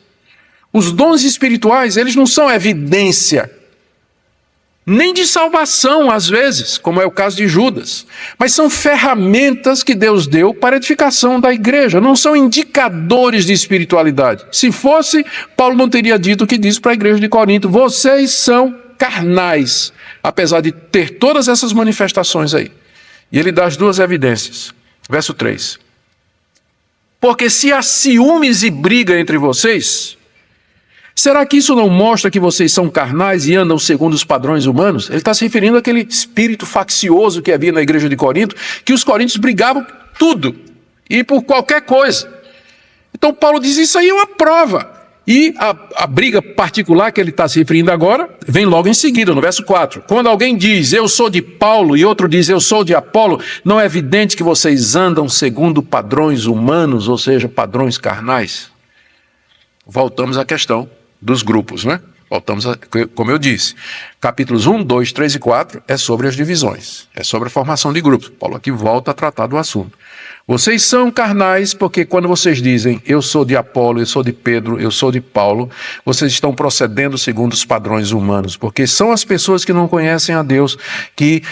Os dons espirituais, eles não são evidência, nem de salvação às vezes, como é o caso de Judas, mas são ferramentas que Deus deu para a edificação da igreja, não são indicadores de espiritualidade. Se fosse, Paulo não teria dito o que disse para a igreja de Corinto, vocês são carnais, apesar de ter todas essas manifestações aí. E ele dá as duas evidências. Verso 3. Porque se há ciúmes e briga entre vocês, será que isso não mostra que vocês são carnais e andam segundo os padrões humanos? Ele está se referindo àquele espírito faccioso que havia na igreja de Corinto, que os coríntios brigavam por tudo e por qualquer coisa. Então Paulo diz, isso aí é uma prova. E a briga particular que ele está se referindo agora, vem logo em seguida, no verso 4. Quando alguém diz, eu sou de Paulo, e outro diz, eu sou de Apolo, não é evidente que vocês andam segundo padrões humanos, ou seja, padrões carnais? Voltamos à questão dos grupos, né? Como eu disse, capítulos 1, 2, 3 e 4 é sobre as divisões, é sobre a formação de grupos. Paulo aqui volta a tratar do assunto. Vocês são carnais porque quando vocês dizem eu sou de Apolo, eu sou de Pedro, eu sou de Paulo, vocês estão procedendo segundo os padrões humanos, porque são as pessoas que não conhecem a Deus, que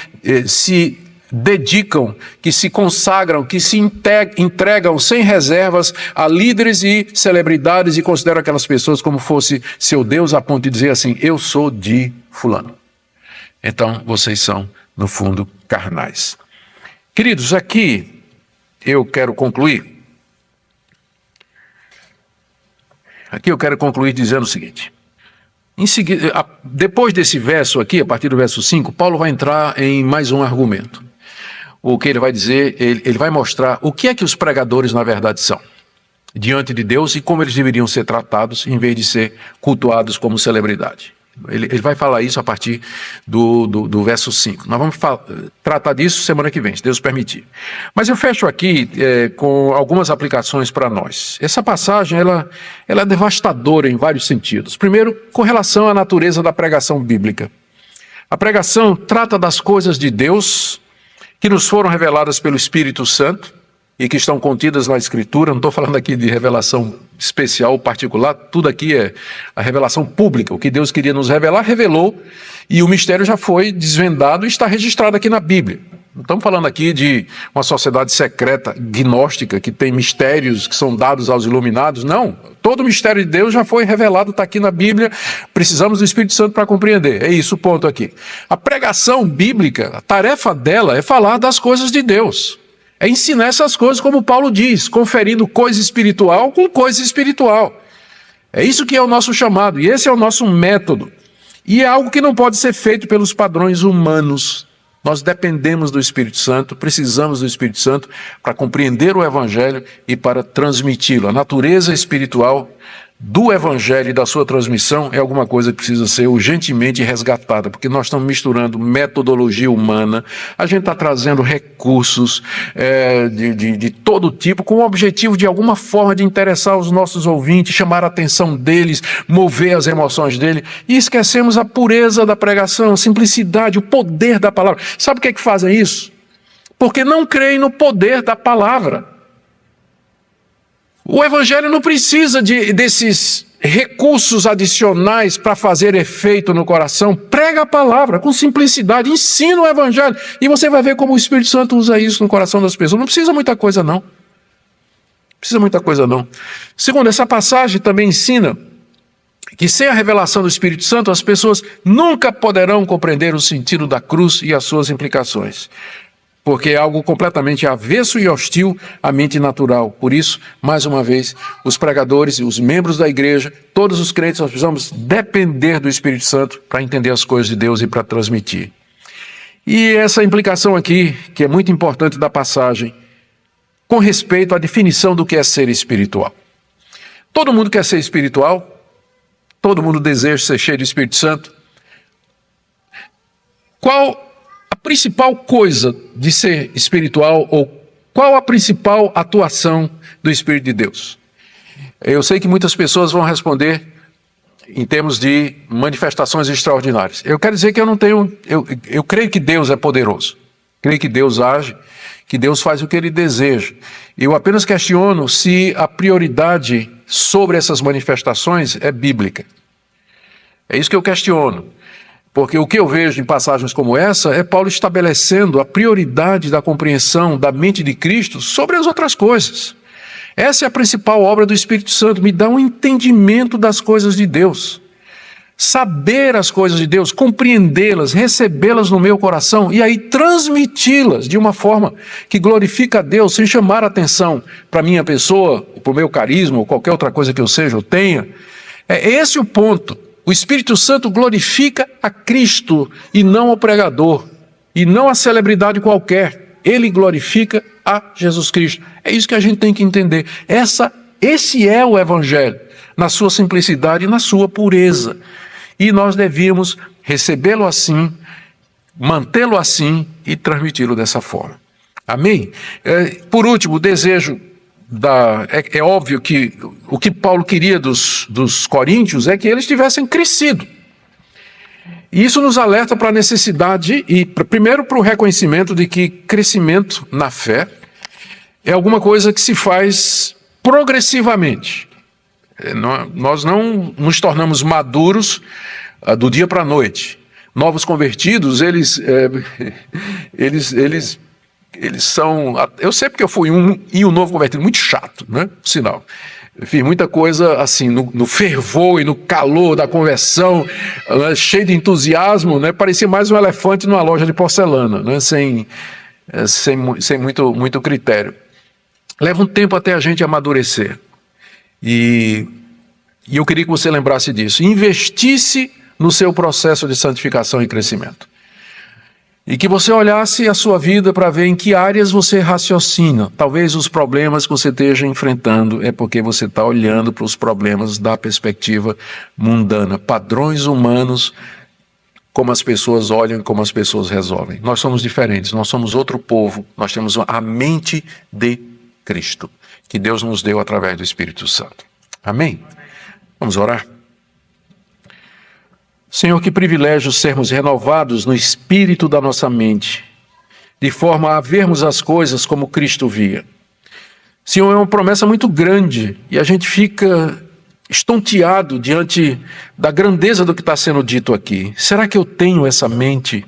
se dedicam, que se consagram, que se entregam sem reservas a líderes e celebridades e consideram aquelas pessoas como fosse seu Deus a ponto de dizer assim, eu sou de fulano. Então vocês são, no fundo, carnais. Queridos, aqui eu quero concluir. Aqui eu quero concluir dizendo o seguinte. Em seguida, depois desse verso aqui, a partir do verso 5, Paulo vai entrar em mais um argumento. O que ele vai dizer, ele vai mostrar o que é que os pregadores na verdade são diante de Deus e como eles deveriam ser tratados em vez de ser cultuados como celebridade. Ele vai falar isso a partir do verso 5. Nós vamos tratar disso semana que vem, se Deus permitir. Mas eu fecho aqui com algumas aplicações para nós. Essa passagem ela é devastadora em vários sentidos. Primeiro, com relação à natureza da pregação bíblica. A pregação trata das coisas de Deus que nos foram reveladas pelo Espírito Santo e que estão contidas na Escritura. Não estou falando aqui de revelação especial, particular, tudo aqui é a revelação pública. O que Deus queria nos revelar, revelou, e o mistério já foi desvendado e está registrado aqui na Bíblia. Não estamos falando aqui de uma sociedade secreta, gnóstica, que tem mistérios que são dados aos iluminados. Não, todo o mistério de Deus já foi revelado, está aqui na Bíblia, precisamos do Espírito Santo para compreender. É isso o ponto aqui. A pregação bíblica, a tarefa dela é falar das coisas de Deus. É ensinar essas coisas, como Paulo diz, conferindo coisa espiritual com coisa espiritual. É isso que é o nosso chamado, e esse é o nosso método. E é algo que não pode ser feito pelos padrões humanos. Nós dependemos do Espírito Santo, precisamos do Espírito Santo para compreender o Evangelho e para transmiti-lo. A natureza espiritual do Evangelho e da sua transmissão é alguma coisa que precisa ser urgentemente resgatada, porque nós estamos misturando metodologia humana, a gente está trazendo recursos de todo tipo, com o objetivo de alguma forma de interessar os nossos ouvintes, chamar a atenção deles, mover as emoções deles, e esquecemos a pureza da pregação, a simplicidade, o poder da palavra. Sabe por que fazem isso? Porque não creem no poder da palavra. O Evangelho não precisa desses recursos adicionais para fazer efeito no coração. Prega a palavra com simplicidade, ensina o Evangelho, e você vai ver como o Espírito Santo usa isso no coração das pessoas. Não precisa muita coisa não. Precisa muita coisa não. Segundo, essa passagem também ensina que sem a revelação do Espírito Santo, as pessoas nunca poderão compreender o sentido da cruz e as suas implicações, porque é algo completamente avesso e hostil à mente natural. Por isso, mais uma vez, os pregadores e os membros da igreja, todos os crentes, nós precisamos depender do Espírito Santo para entender as coisas de Deus e para transmitir. E essa implicação aqui, que é muito importante da passagem, com respeito à definição do que é ser espiritual. Todo mundo quer ser espiritual, todo mundo deseja ser cheio do Espírito Santo. Qual a principal coisa de ser espiritual, ou qual a principal atuação do Espírito de Deus? Eu sei que muitas pessoas vão responder em termos de manifestações extraordinárias. Eu quero dizer que eu creio que Deus é poderoso, creio que Deus age, que Deus faz o que Ele deseja. Eu apenas questiono se a prioridade sobre essas manifestações é bíblica. É isso que eu questiono. Porque o que eu vejo em passagens como essa é Paulo estabelecendo a prioridade da compreensão da mente de Cristo sobre as outras coisas. Essa é a principal obra do Espírito Santo, me dá um entendimento das coisas de Deus. Saber as coisas de Deus, compreendê-las, recebê-las no meu coração e aí transmiti-las de uma forma que glorifica a Deus, sem chamar a atenção para a minha pessoa, para o meu carisma ou qualquer outra coisa que eu seja ou tenha. É esse o ponto. O Espírito Santo glorifica a Cristo e não ao pregador, e não a celebridade qualquer. Ele glorifica a Jesus Cristo. É isso que a gente tem que entender. Esse é o Evangelho, na sua simplicidade e na sua pureza. E nós devíamos recebê-lo assim, mantê-lo assim e transmiti-lo dessa forma. Amém? Por último, o desejo é óbvio que o que Paulo queria dos coríntios é que eles tivessem crescido. E isso nos alerta para a necessidade, e primeiro para o reconhecimento de que crescimento na fé é alguma coisa que se faz progressivamente. Nós não nos tornamos maduros do dia para a noite. Novos convertidos, eles são... Eu sei porque eu fui um novo convertido muito chato, né? Sinal. Eu fiz muita coisa assim, no fervor e no calor da conversão, cheio de entusiasmo, né? Parecia mais um elefante numa loja de porcelana, né? Sem muito critério. Leva um tempo até a gente amadurecer. E E eu queria que você lembrasse disso. Investisse no seu processo de santificação e crescimento. E que você olhasse a sua vida para ver em que áreas você raciocina. Talvez os problemas que você esteja enfrentando é porque você está olhando para os problemas da perspectiva mundana. Padrões humanos, como as pessoas olham e como as pessoas resolvem. Nós somos diferentes, nós somos outro povo. Nós temos a mente de Cristo, que Deus nos deu através do Espírito Santo. Amém? Vamos orar? Senhor, que privilégio sermos renovados no espírito da nossa mente, de forma a vermos as coisas como Cristo via. Senhor, é uma promessa muito grande e a gente fica estonteado diante da grandeza do que está sendo dito aqui. Será que eu tenho essa mente?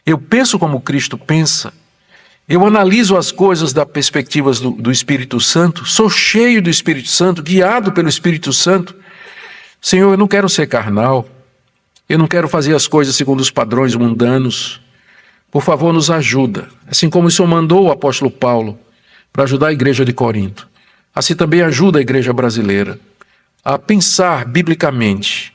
Eu penso como Cristo pensa? Eu analiso as coisas da perspectiva do Espírito Santo? Sou cheio do Espírito Santo, guiado pelo Espírito Santo? Senhor, eu não quero ser carnal. Eu não quero fazer as coisas segundo os padrões mundanos. Por favor, nos ajuda. Assim como o Senhor mandou o apóstolo Paulo para ajudar a igreja de Corinto, assim também ajuda a igreja brasileira a pensar biblicamente,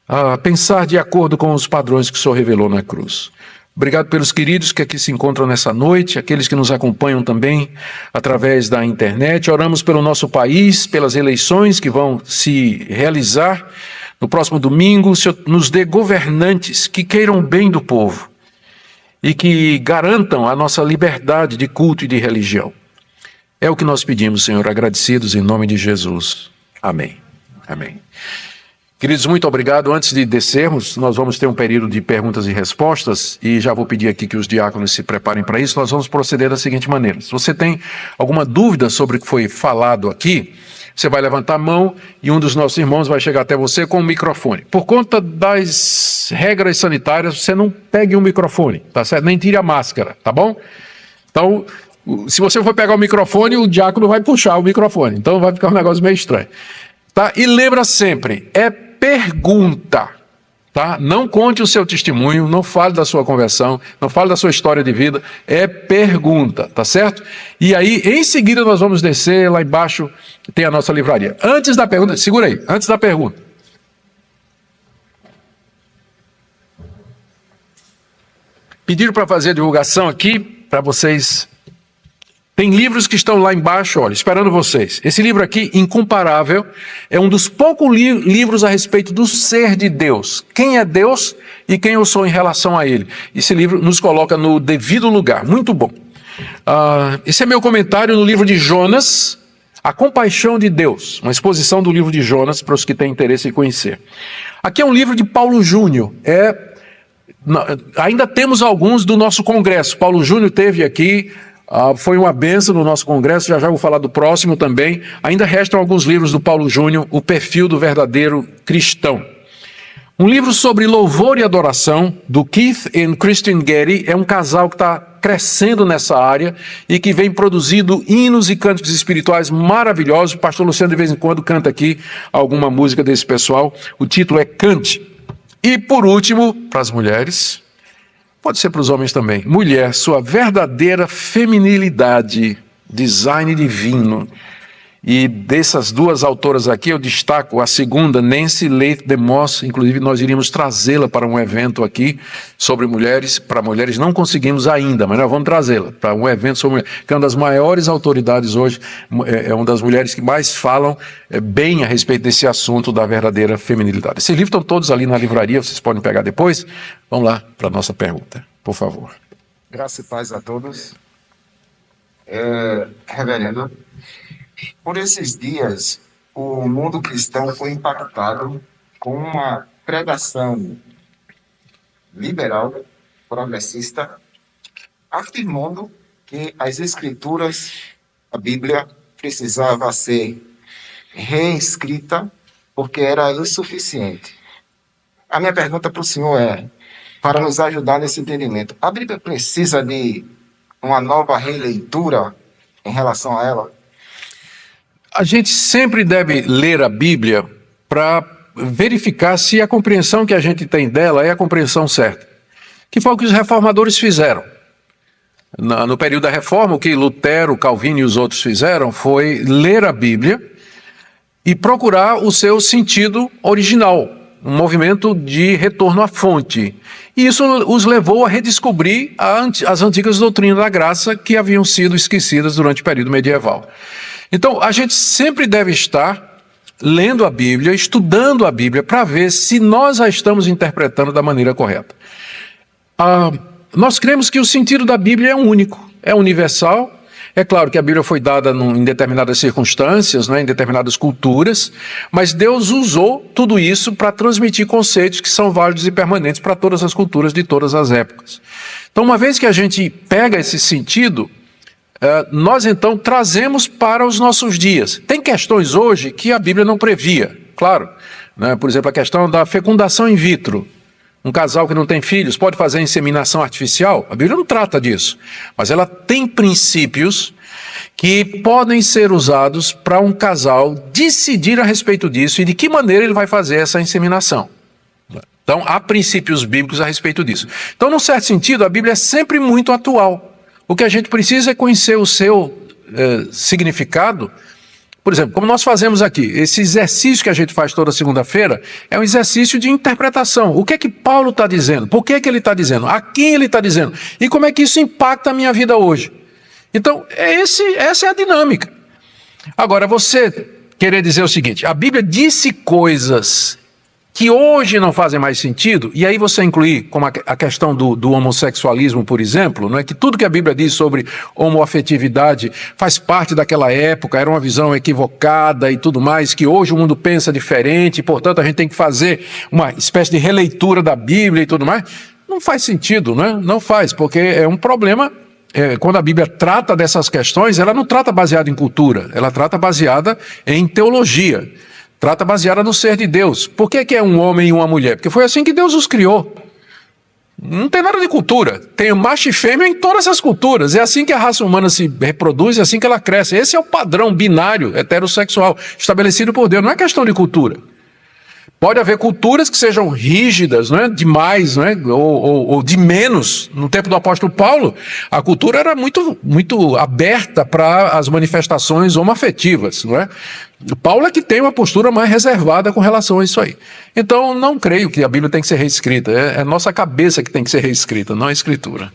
a pensar de acordo com os padrões que o Senhor revelou na cruz. Obrigado pelos queridos que aqui se encontram nessa noite, aqueles que nos acompanham também através da internet. Oramos pelo nosso país, pelas eleições que vão se realizar no próximo domingo. O Senhor nos dê governantes que queiram o bem do povo e que garantam a nossa liberdade de culto e de religião. É o que nós pedimos, Senhor, agradecidos em nome de Jesus. Amém. Amém. Queridos, muito obrigado. Antes de descermos, nós vamos ter um período de perguntas e respostas e já vou pedir aqui que os diáconos se preparem para isso. Nós vamos proceder da seguinte maneira. Se você tem alguma dúvida sobre o que foi falado aqui, você vai levantar a mão e um dos nossos irmãos vai chegar até você com um microfone. Por conta das regras sanitárias, você não pegue um microfone, tá certo? Nem tire a máscara, tá bom? Então, se você for pegar o microfone, o diácono vai puxar o microfone. Então vai ficar um negócio meio estranho. Tá? E lembra sempre, é pergunta. Tá? Não conte o seu testemunho, não fale da sua conversão, não fale da sua história de vida, é pergunta, tá certo? E aí, em seguida, nós vamos descer, lá embaixo tem a nossa livraria. Antes da pergunta, segura aí, antes da pergunta. Pediram para fazer a divulgação aqui, para vocês. Tem livros que estão lá embaixo, olha, esperando vocês. Esse livro aqui, Incomparável, é um dos poucos livros a respeito do ser de Deus. Quem é Deus e quem eu sou em relação a Ele. Esse livro nos coloca no devido lugar. Muito bom. Esse é meu comentário no livro de Jonas, A Compaixão de Deus. Uma exposição do livro de Jonas para os que têm interesse em conhecer. Aqui é um livro de Paulo Júnior. Ainda temos alguns do nosso congresso. Paulo Júnior teve aqui. Foi uma bênção no nosso congresso, já vou falar do próximo também. Ainda restam alguns livros do Paulo Júnior, O Perfil do Verdadeiro Cristão. Um livro sobre louvor e adoração, do Keith e Christine Getty, é um casal que está crescendo nessa área e que vem produzindo hinos e cânticos espirituais maravilhosos. O pastor Luciano de vez em quando canta aqui alguma música desse pessoal. O título é Cante. E por último, para as mulheres... Pode ser para os homens também. Mulher, sua verdadeira feminilidade, design divino. E dessas duas autoras aqui, eu destaco a segunda, Nancy Leith DeMoss. Inclusive, nós iríamos trazê-la para um evento aqui sobre mulheres. Para mulheres não conseguimos ainda, mas nós vamos trazê-la para um evento sobre mulheres. Que é uma das maiores autoridades hoje, é uma das mulheres que mais falam bem a respeito desse assunto da verdadeira feminilidade. Esses livros estão todos ali na livraria, vocês podem pegar depois. Vamos lá para a nossa pergunta, por favor. Graça e paz a todos. Reverendo, por esses dias, o mundo cristão foi impactado com uma pregação liberal, progressista, afirmando que as escrituras, a Bíblia, precisava ser reescrita porque era insuficiente. A minha pergunta para o senhor é, para nos ajudar nesse entendimento, a Bíblia precisa de uma nova releitura em relação a ela? A gente sempre deve ler a Bíblia para verificar se a compreensão que a gente tem dela é a compreensão certa. Que foi o que os reformadores fizeram. No período da Reforma, o que Lutero, Calvino e os outros fizeram foi ler a Bíblia e procurar o seu sentido original, um movimento de retorno à fonte. E isso os levou a redescobrir as antigas doutrinas da graça que haviam sido esquecidas durante o período medieval. Então, a gente sempre deve estar lendo a Bíblia, estudando a Bíblia, para ver se nós a estamos interpretando da maneira correta. Nós cremos que o sentido da Bíblia é único, é universal. É claro que a Bíblia foi dada em determinadas circunstâncias, né, em determinadas culturas, mas Deus usou tudo isso para transmitir conceitos que são válidos e permanentes para todas as culturas de todas as épocas. Então, uma vez que a gente pega esse sentido, nós então trazemos para os nossos dias. Tem questões hoje que a Bíblia não previa, claro, né? Por exemplo, a questão da fecundação in vitro. Um casal que não tem filhos pode fazer inseminação artificial? A Bíblia não trata disso, mas ela tem princípios que podem ser usados para um casal decidir a respeito disso e de que maneira ele vai fazer essa inseminação. Então, há princípios bíblicos a respeito disso. Então, num certo sentido, a Bíblia é sempre muito atual. O que a gente precisa é conhecer o seu significado. Por exemplo, como nós fazemos aqui, esse exercício que a gente faz toda segunda-feira é um exercício de interpretação. O que é que Paulo está dizendo? Por que é que ele está dizendo? A quem ele está dizendo? E como é que isso impacta a minha vida hoje? Então, essa é a dinâmica. Agora, você querer dizer o seguinte, a Bíblia disse coisas que hoje não fazem mais sentido, e aí você incluir, como a questão do homossexualismo, por exemplo, não é que tudo que a Bíblia diz sobre homoafetividade faz parte daquela época, era uma visão equivocada e tudo mais, que hoje o mundo pensa diferente, e, portanto a gente tem que fazer uma espécie de releitura da Bíblia e tudo mais, não faz sentido, né? Não faz, porque é um problema. Quando a Bíblia trata dessas questões, ela não trata baseada em cultura, ela trata baseada em teologia. Trata baseada no ser de Deus. Por que é um homem e uma mulher? Porque foi assim que Deus os criou. Não tem nada de cultura. Tem macho e fêmea em todas as culturas. É assim que a raça humana se reproduz, é assim que ela cresce. Esse é o padrão binário, heterossexual, estabelecido por Deus. Não é questão de cultura. Pode haver culturas que sejam rígidas, não é? Demais, não é? Ou de menos. No tempo do apóstolo Paulo, a cultura era muito aberta para as manifestações homoafetivas, não é? Paulo é que tem uma postura mais reservada com relação a isso aí. Então, não creio que a Bíblia tem que ser reescrita. É a nossa cabeça que tem que ser reescrita, não a Escritura.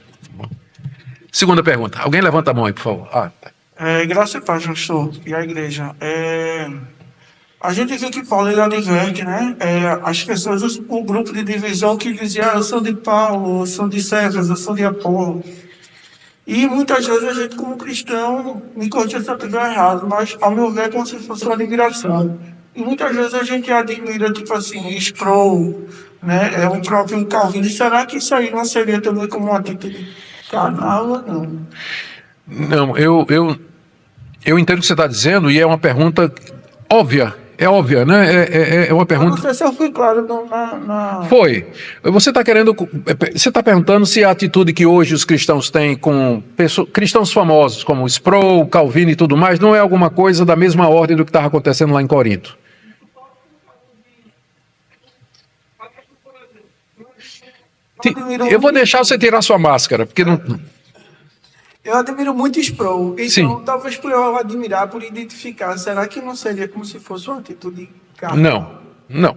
Segunda pergunta. Alguém levanta a mão aí, por favor. Graça e paz, pastor, e a igreja. A gente vê que Paulo ele adverte, né? As pessoas, o grupo de divisão que dizia, eu sou de Paulo, eu sou de Cefas, eu sou de Apolo. E muitas vezes a gente, como cristão, me corrija se eu estiver errado, mas ao meu ver é como se fosse uma admiração. E muitas vezes a gente admira, tipo assim, Sproul, né? O próprio Calvino. Será que isso aí não seria também como uma atitude carnal ou não? Não, eu entendo o que você está dizendo e é uma pergunta óbvia. É óbvia, né? É uma pergunta. Eu não sei se eu fui claro Foi. Você está perguntando se a atitude que hoje os cristãos têm com cristãos famosos, como Sproul, Calvino e tudo mais, não é alguma coisa da mesma ordem do que estava acontecendo lá em Corinto. Eu vou deixar você tirar sua máscara, porque não. Eu admiro muito Sproul, então Sim. talvez por eu admirar, por identificar, será que não seria como se fosse uma atitude carnal? Não.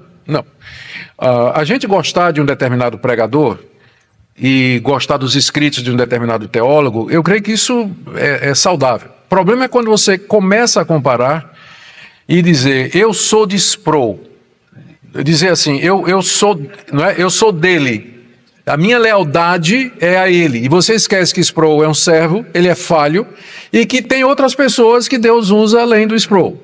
A gente gostar de um determinado pregador e gostar dos escritos de um determinado teólogo, eu creio que isso é saudável. O problema é quando você começa a comparar e dizer, eu sou de Sproul, dizer assim, eu sou dele. A minha lealdade é a ele. E você esquece que Sproul é um servo, ele é falho, e que tem outras pessoas que Deus usa além do Sproul.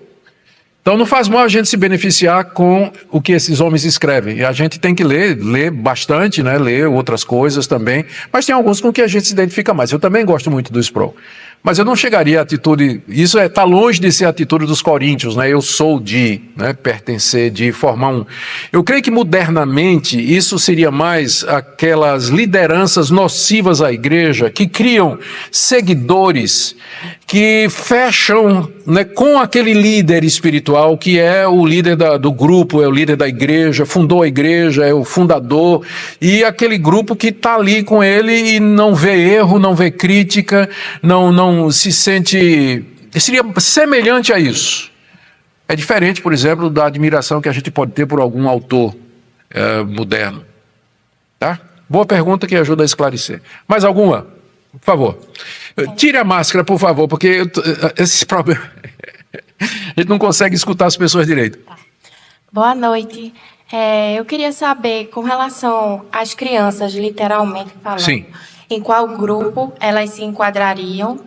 Então não faz mal a gente se beneficiar com o que esses homens escrevem. E a gente tem que ler bastante, né? Ler outras coisas também. Mas tem alguns com que a gente se identifica mais. Eu também gosto muito do Sproul. Mas eu não chegaria à atitude, isso está longe de ser a atitude dos coríntios, né? Eu sou de, né? Pertencer, de formar um. Eu creio que modernamente isso seria mais aquelas lideranças nocivas à igreja, que criam seguidores, que fecham, né, com aquele líder espiritual, que é o líder do grupo, é o líder da igreja, fundou a igreja, é o fundador, e aquele grupo que está ali com ele e não vê erro, não vê crítica, não se sente. Seria semelhante a isso. É diferente, por exemplo, da admiração que a gente pode ter por algum autor moderno. Tá? Boa pergunta que ajuda a esclarecer. Mais alguma? Por favor. Tire a máscara, por favor, porque esses problemas... a gente não consegue escutar as pessoas direito. Boa noite. Eu queria saber, com relação às crianças, literalmente falando, Sim. em qual grupo elas se enquadrariam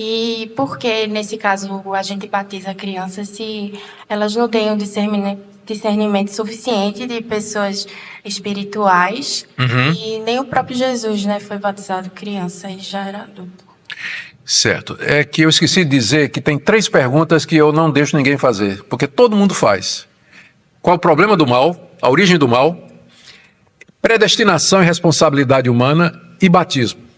e por que, nesse caso, a gente batiza crianças se elas não têm um discernimento suficiente de pessoas espirituais e nem o próprio Jesus, né, foi batizado criança e já era adulto. Certo. É que eu esqueci de dizer que tem 3 perguntas que eu não deixo ninguém fazer, porque todo mundo faz. Qual o problema do mal, a origem do mal, predestinação e responsabilidade humana e batismo.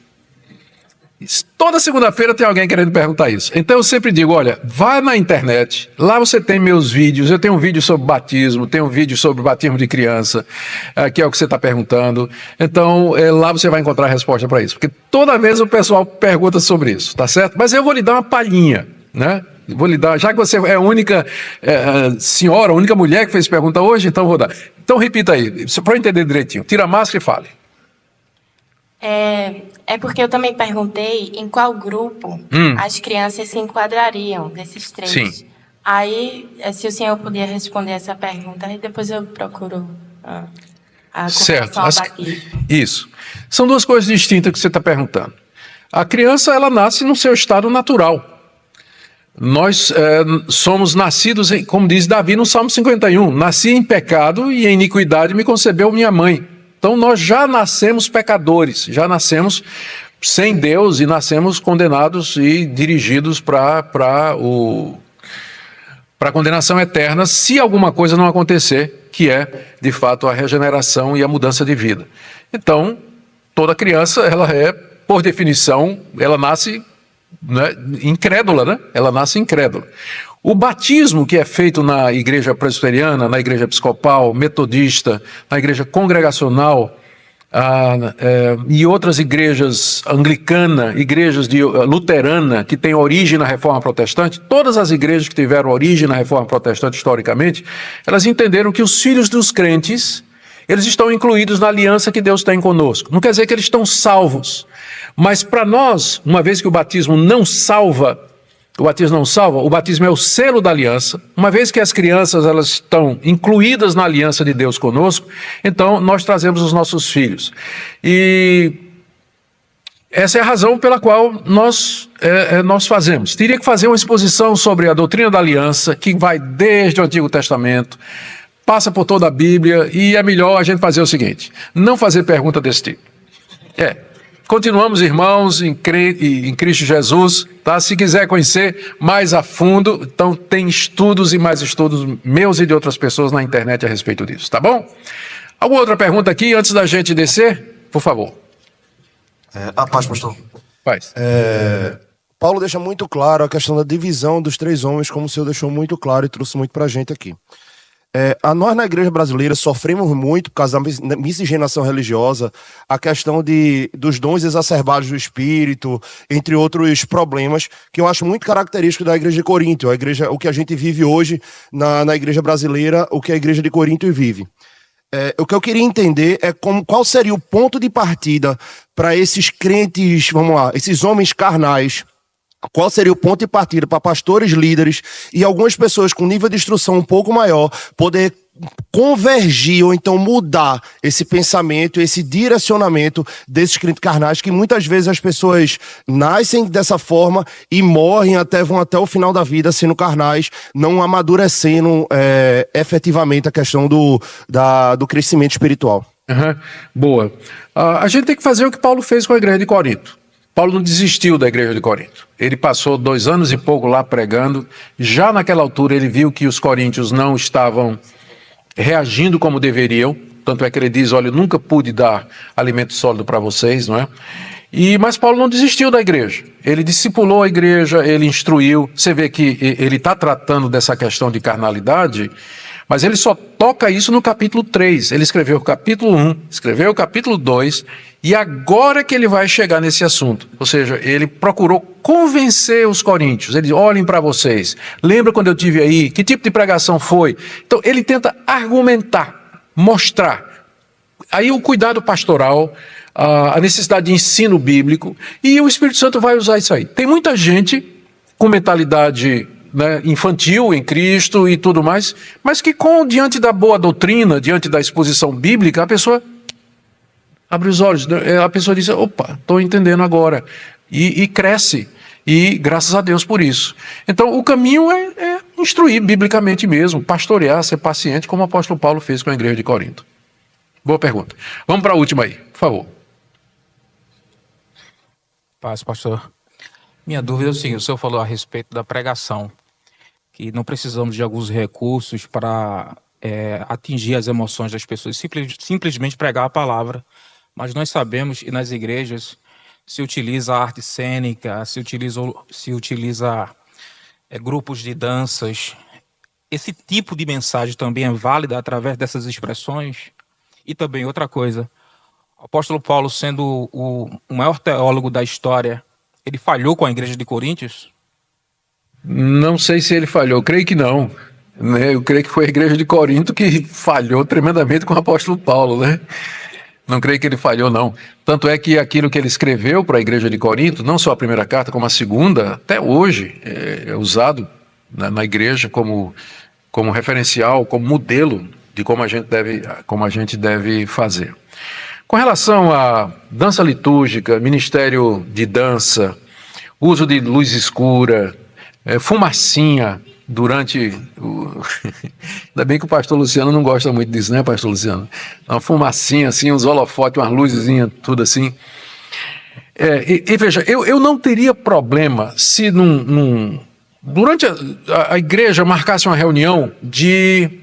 Toda segunda-feira tem alguém querendo perguntar isso. Então eu sempre digo, olha, vá na internet, lá você tem meus vídeos, eu tenho um vídeo sobre batismo, tenho um vídeo sobre batismo de criança, que é o que você está perguntando. Então lá você vai encontrar a resposta para isso, porque toda vez o pessoal pergunta sobre isso, tá certo? Mas eu vou lhe dar uma palhinha, né? Vou lhe dar, já que você é a única senhora, a única mulher que fez pergunta hoje, então vou dar. Então repita aí, para eu entender direitinho. Tira a máscara e fale. É porque eu também perguntei em qual grupo as crianças se enquadrariam desses 3. Sim. Aí, se o senhor podia responder essa pergunta, aí depois eu procuro a Certo. correção ao batismo. Isso. São 2 coisas distintas que você está perguntando. A criança, ela nasce no seu estado natural. Nós somos nascidos, como diz Davi no Salmo 51, nasci em pecado e em iniquidade me concebeu minha mãe. Então nós já nascemos pecadores, já nascemos sem Deus e nascemos condenados e dirigidos para a condenação eterna, se alguma coisa não acontecer, que é, de fato, a regeneração e a mudança de vida. Então, toda criança, ela por definição, ela nasce incrédula, né? Ela nasce incrédula. O batismo que é feito na igreja presbiteriana, na igreja episcopal, metodista, na igreja congregacional e outras igrejas anglicana, igrejas luterana, que têm origem na Reforma Protestante, todas as igrejas que tiveram origem na Reforma Protestante historicamente, elas entenderam que os filhos dos crentes, eles estão incluídos na aliança que Deus tem conosco. Não quer dizer que eles estão salvos, mas para nós, uma vez que o batismo não salva, o batismo é o selo da aliança. Uma vez que as crianças elas estão incluídas na aliança de Deus conosco, então nós trazemos os nossos filhos. E essa é a razão pela qual nós fazemos. Teria que fazer uma exposição sobre a doutrina da aliança, que vai desde o Antigo Testamento, passa por toda a Bíblia, e é melhor a gente fazer o seguinte, não fazer pergunta desse tipo. Continuamos irmãos em Cristo Jesus, tá? Se quiser conhecer mais a fundo, então tem estudos e mais estudos meus e de outras pessoas na internet a respeito disso, tá bom? Alguma outra pergunta aqui antes da gente descer? Por favor. A paz, pastor. Paz. Paulo deixa muito claro a questão da divisão dos 3 homens, como o senhor deixou muito claro e trouxe muito pra gente aqui. Nós na igreja brasileira sofremos muito por causa da miscigenação religiosa, a questão dos dons exacerbados do Espírito, entre outros problemas, que eu acho muito característico da igreja de Corinto, o que a gente vive hoje na igreja brasileira, o que a igreja de Corinto vive. O que eu queria entender é qual seria o ponto de partida para esses crentes, vamos lá, esses homens carnais. Qual seria o ponto de partida para pastores, líderes e algumas pessoas com nível de instrução um pouco maior poder convergir ou então mudar esse pensamento, esse direcionamento desses crentes carnais, que muitas vezes as pessoas nascem dessa forma e morrem vão até o final da vida sendo carnais, não amadurecendo efetivamente a questão do crescimento espiritual. Boa. A gente tem que fazer o que Paulo fez com a igreja de Corinto. Paulo não desistiu da igreja de Corinto. Ele passou 2 anos e pouco lá pregando. Já naquela altura ele viu que os coríntios não estavam reagindo como deveriam. Tanto é que ele diz, olha, eu nunca pude dar alimento sólido para vocês, não é? Mas Paulo não desistiu da igreja. Ele discipulou a igreja, ele instruiu. Você vê que ele está tratando dessa questão de carnalidade, mas ele só toca isso no capítulo 3. Ele escreveu o capítulo 1, escreveu o capítulo 2, e agora que ele vai chegar nesse assunto. Ou seja, ele procurou convencer os coríntios. Ele diz, olhem para vocês, lembra quando eu estive aí? Que tipo de pregação foi? Então ele tenta argumentar, mostrar. Aí o cuidado pastoral, a necessidade de ensino bíblico, e o Espírito Santo vai usar isso aí. Tem muita gente com mentalidade, né, infantil em Cristo e tudo mais, mas que diante da boa doutrina, diante da exposição bíblica, a pessoa abre os olhos, a pessoa diz, opa, estou entendendo agora, e cresce, e graças a Deus por isso. Então o caminho é instruir biblicamente mesmo, pastorear, ser paciente, como o apóstolo Paulo fez com a igreja de Corinto. Boa pergunta. Vamos para a última aí, por favor. Paz, pastor. Minha dúvida é o seguinte, o senhor falou a respeito da pregação, que não precisamos de alguns recursos para atingir as emoções das pessoas, simplesmente pregar a palavra. Mas nós sabemos que nas igrejas se utiliza a arte cênica, se utiliza grupos de danças. Esse tipo de mensagem também é válida através dessas expressões? E também outra coisa, o apóstolo Paulo, sendo o maior teólogo da história, ele falhou com a igreja de Coríntios? Não sei se ele falhou, eu creio que não. Né? Eu creio que foi a igreja de Corinto que falhou tremendamente com o apóstolo Paulo, né? Não creio que ele falhou, não. Tanto é que aquilo que ele escreveu para a igreja de Corinto, não só a primeira carta, como a segunda, até hoje é usado na igreja como referencial, como modelo de como a gente deve fazer. Com relação à dança litúrgica, ministério de dança, uso de luz escura, fumacinha durante o... Ainda bem que o pastor Luciano não gosta muito disso, né, pastor Luciano? Uma fumacinha assim, uns holofotes, umas luzezinhas, tudo assim. E veja, eu não teria problema se durante a igreja marcasse uma reunião de...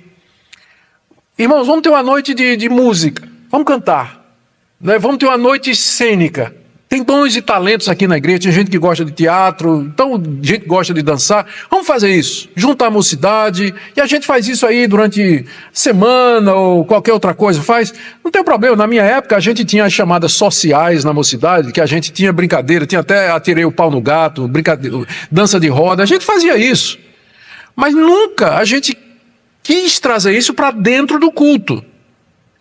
Irmãos, vamos ter uma noite de música, vamos cantar, né? Vamos ter uma noite cênica. Tem dons e talentos aqui na igreja, tem gente que gosta de teatro, então gente que gosta de dançar. Vamos fazer isso, juntar a mocidade, e a gente faz isso aí durante semana ou qualquer outra coisa, faz. Não tem problema, na minha época a gente tinha as chamadas sociais na mocidade, que a gente tinha brincadeira, tinha até atirei o pau no gato, brincadeira, dança de roda, a gente fazia isso. Mas nunca a gente quis trazer isso para dentro do culto.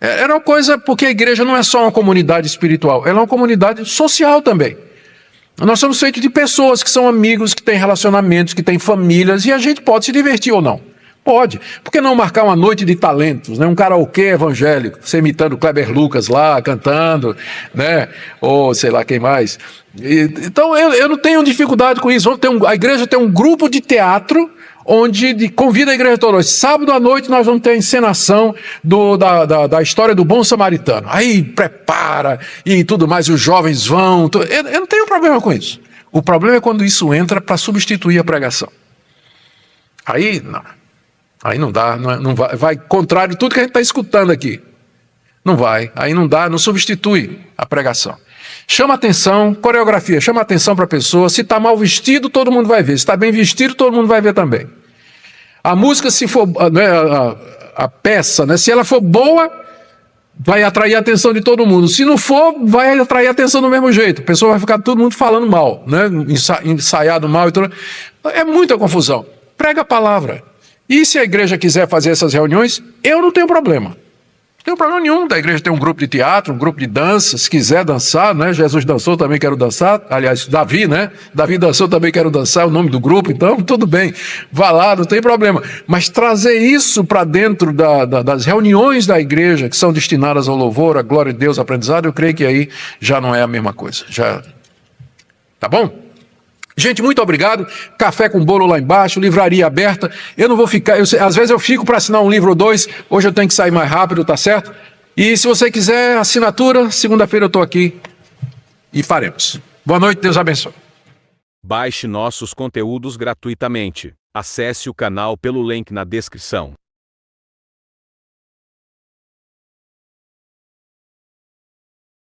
Era uma coisa, porque a igreja não é só uma comunidade espiritual, ela é uma comunidade social também. Nós somos feitos de pessoas que são amigos, que têm relacionamentos, que têm famílias, e a gente pode se divertir ou não. Pode. Por que não marcar uma noite de talentos, né? Um karaokê evangélico, você imitando o Kleber Lucas lá, cantando, né? Ou sei lá quem mais. Então eu não tenho dificuldade com isso. A igreja tem um grupo de teatro onde convida a igreja toda. Sábado à noite nós vamos ter a encenação da história do bom samaritano. Aí prepara e tudo mais, e os jovens vão. Eu não tenho problema com isso. O problema é quando isso entra para substituir a pregação. Aí não. Aí não dá, não vai contrário de tudo que a gente está escutando aqui. Não vai, aí não dá, não substitui a pregação. Chama atenção, coreografia, chama atenção para a pessoa. Se está mal vestido, todo mundo vai ver. Se está bem vestido, todo mundo vai ver também. A música, se for, né, a peça, né, se ela for boa, vai atrair a atenção de todo mundo. Se não for, vai atrair a atenção do mesmo jeito. A pessoa vai ficar todo mundo falando mal, né, ensaiado mal e tudo. É muita confusão. Prega a palavra. E se a igreja quiser fazer essas reuniões, eu não tenho problema. Não tem problema nenhum da igreja ter um grupo de teatro, um grupo de dança, se quiser dançar, né? Jesus dançou, também quero dançar. Aliás, Davi, né? Davi dançou, também quero dançar, o nome do grupo, então tudo bem. Vá lá, não tem problema. Mas trazer isso para dentro das reuniões da igreja, que são destinadas ao louvor, à glória de Deus, ao aprendizado, eu creio que aí já não é a mesma coisa. Já... Tá bom? Gente, muito obrigado. Café com bolo lá embaixo, livraria aberta. Eu não vou ficar, às vezes eu fico para assinar um livro ou dois, hoje eu tenho que sair mais rápido, tá certo? E se você quiser assinatura, segunda-feira eu estou aqui e faremos. Boa noite, Deus abençoe. Baixe nossos conteúdos gratuitamente. Acesse o canal pelo link na descrição.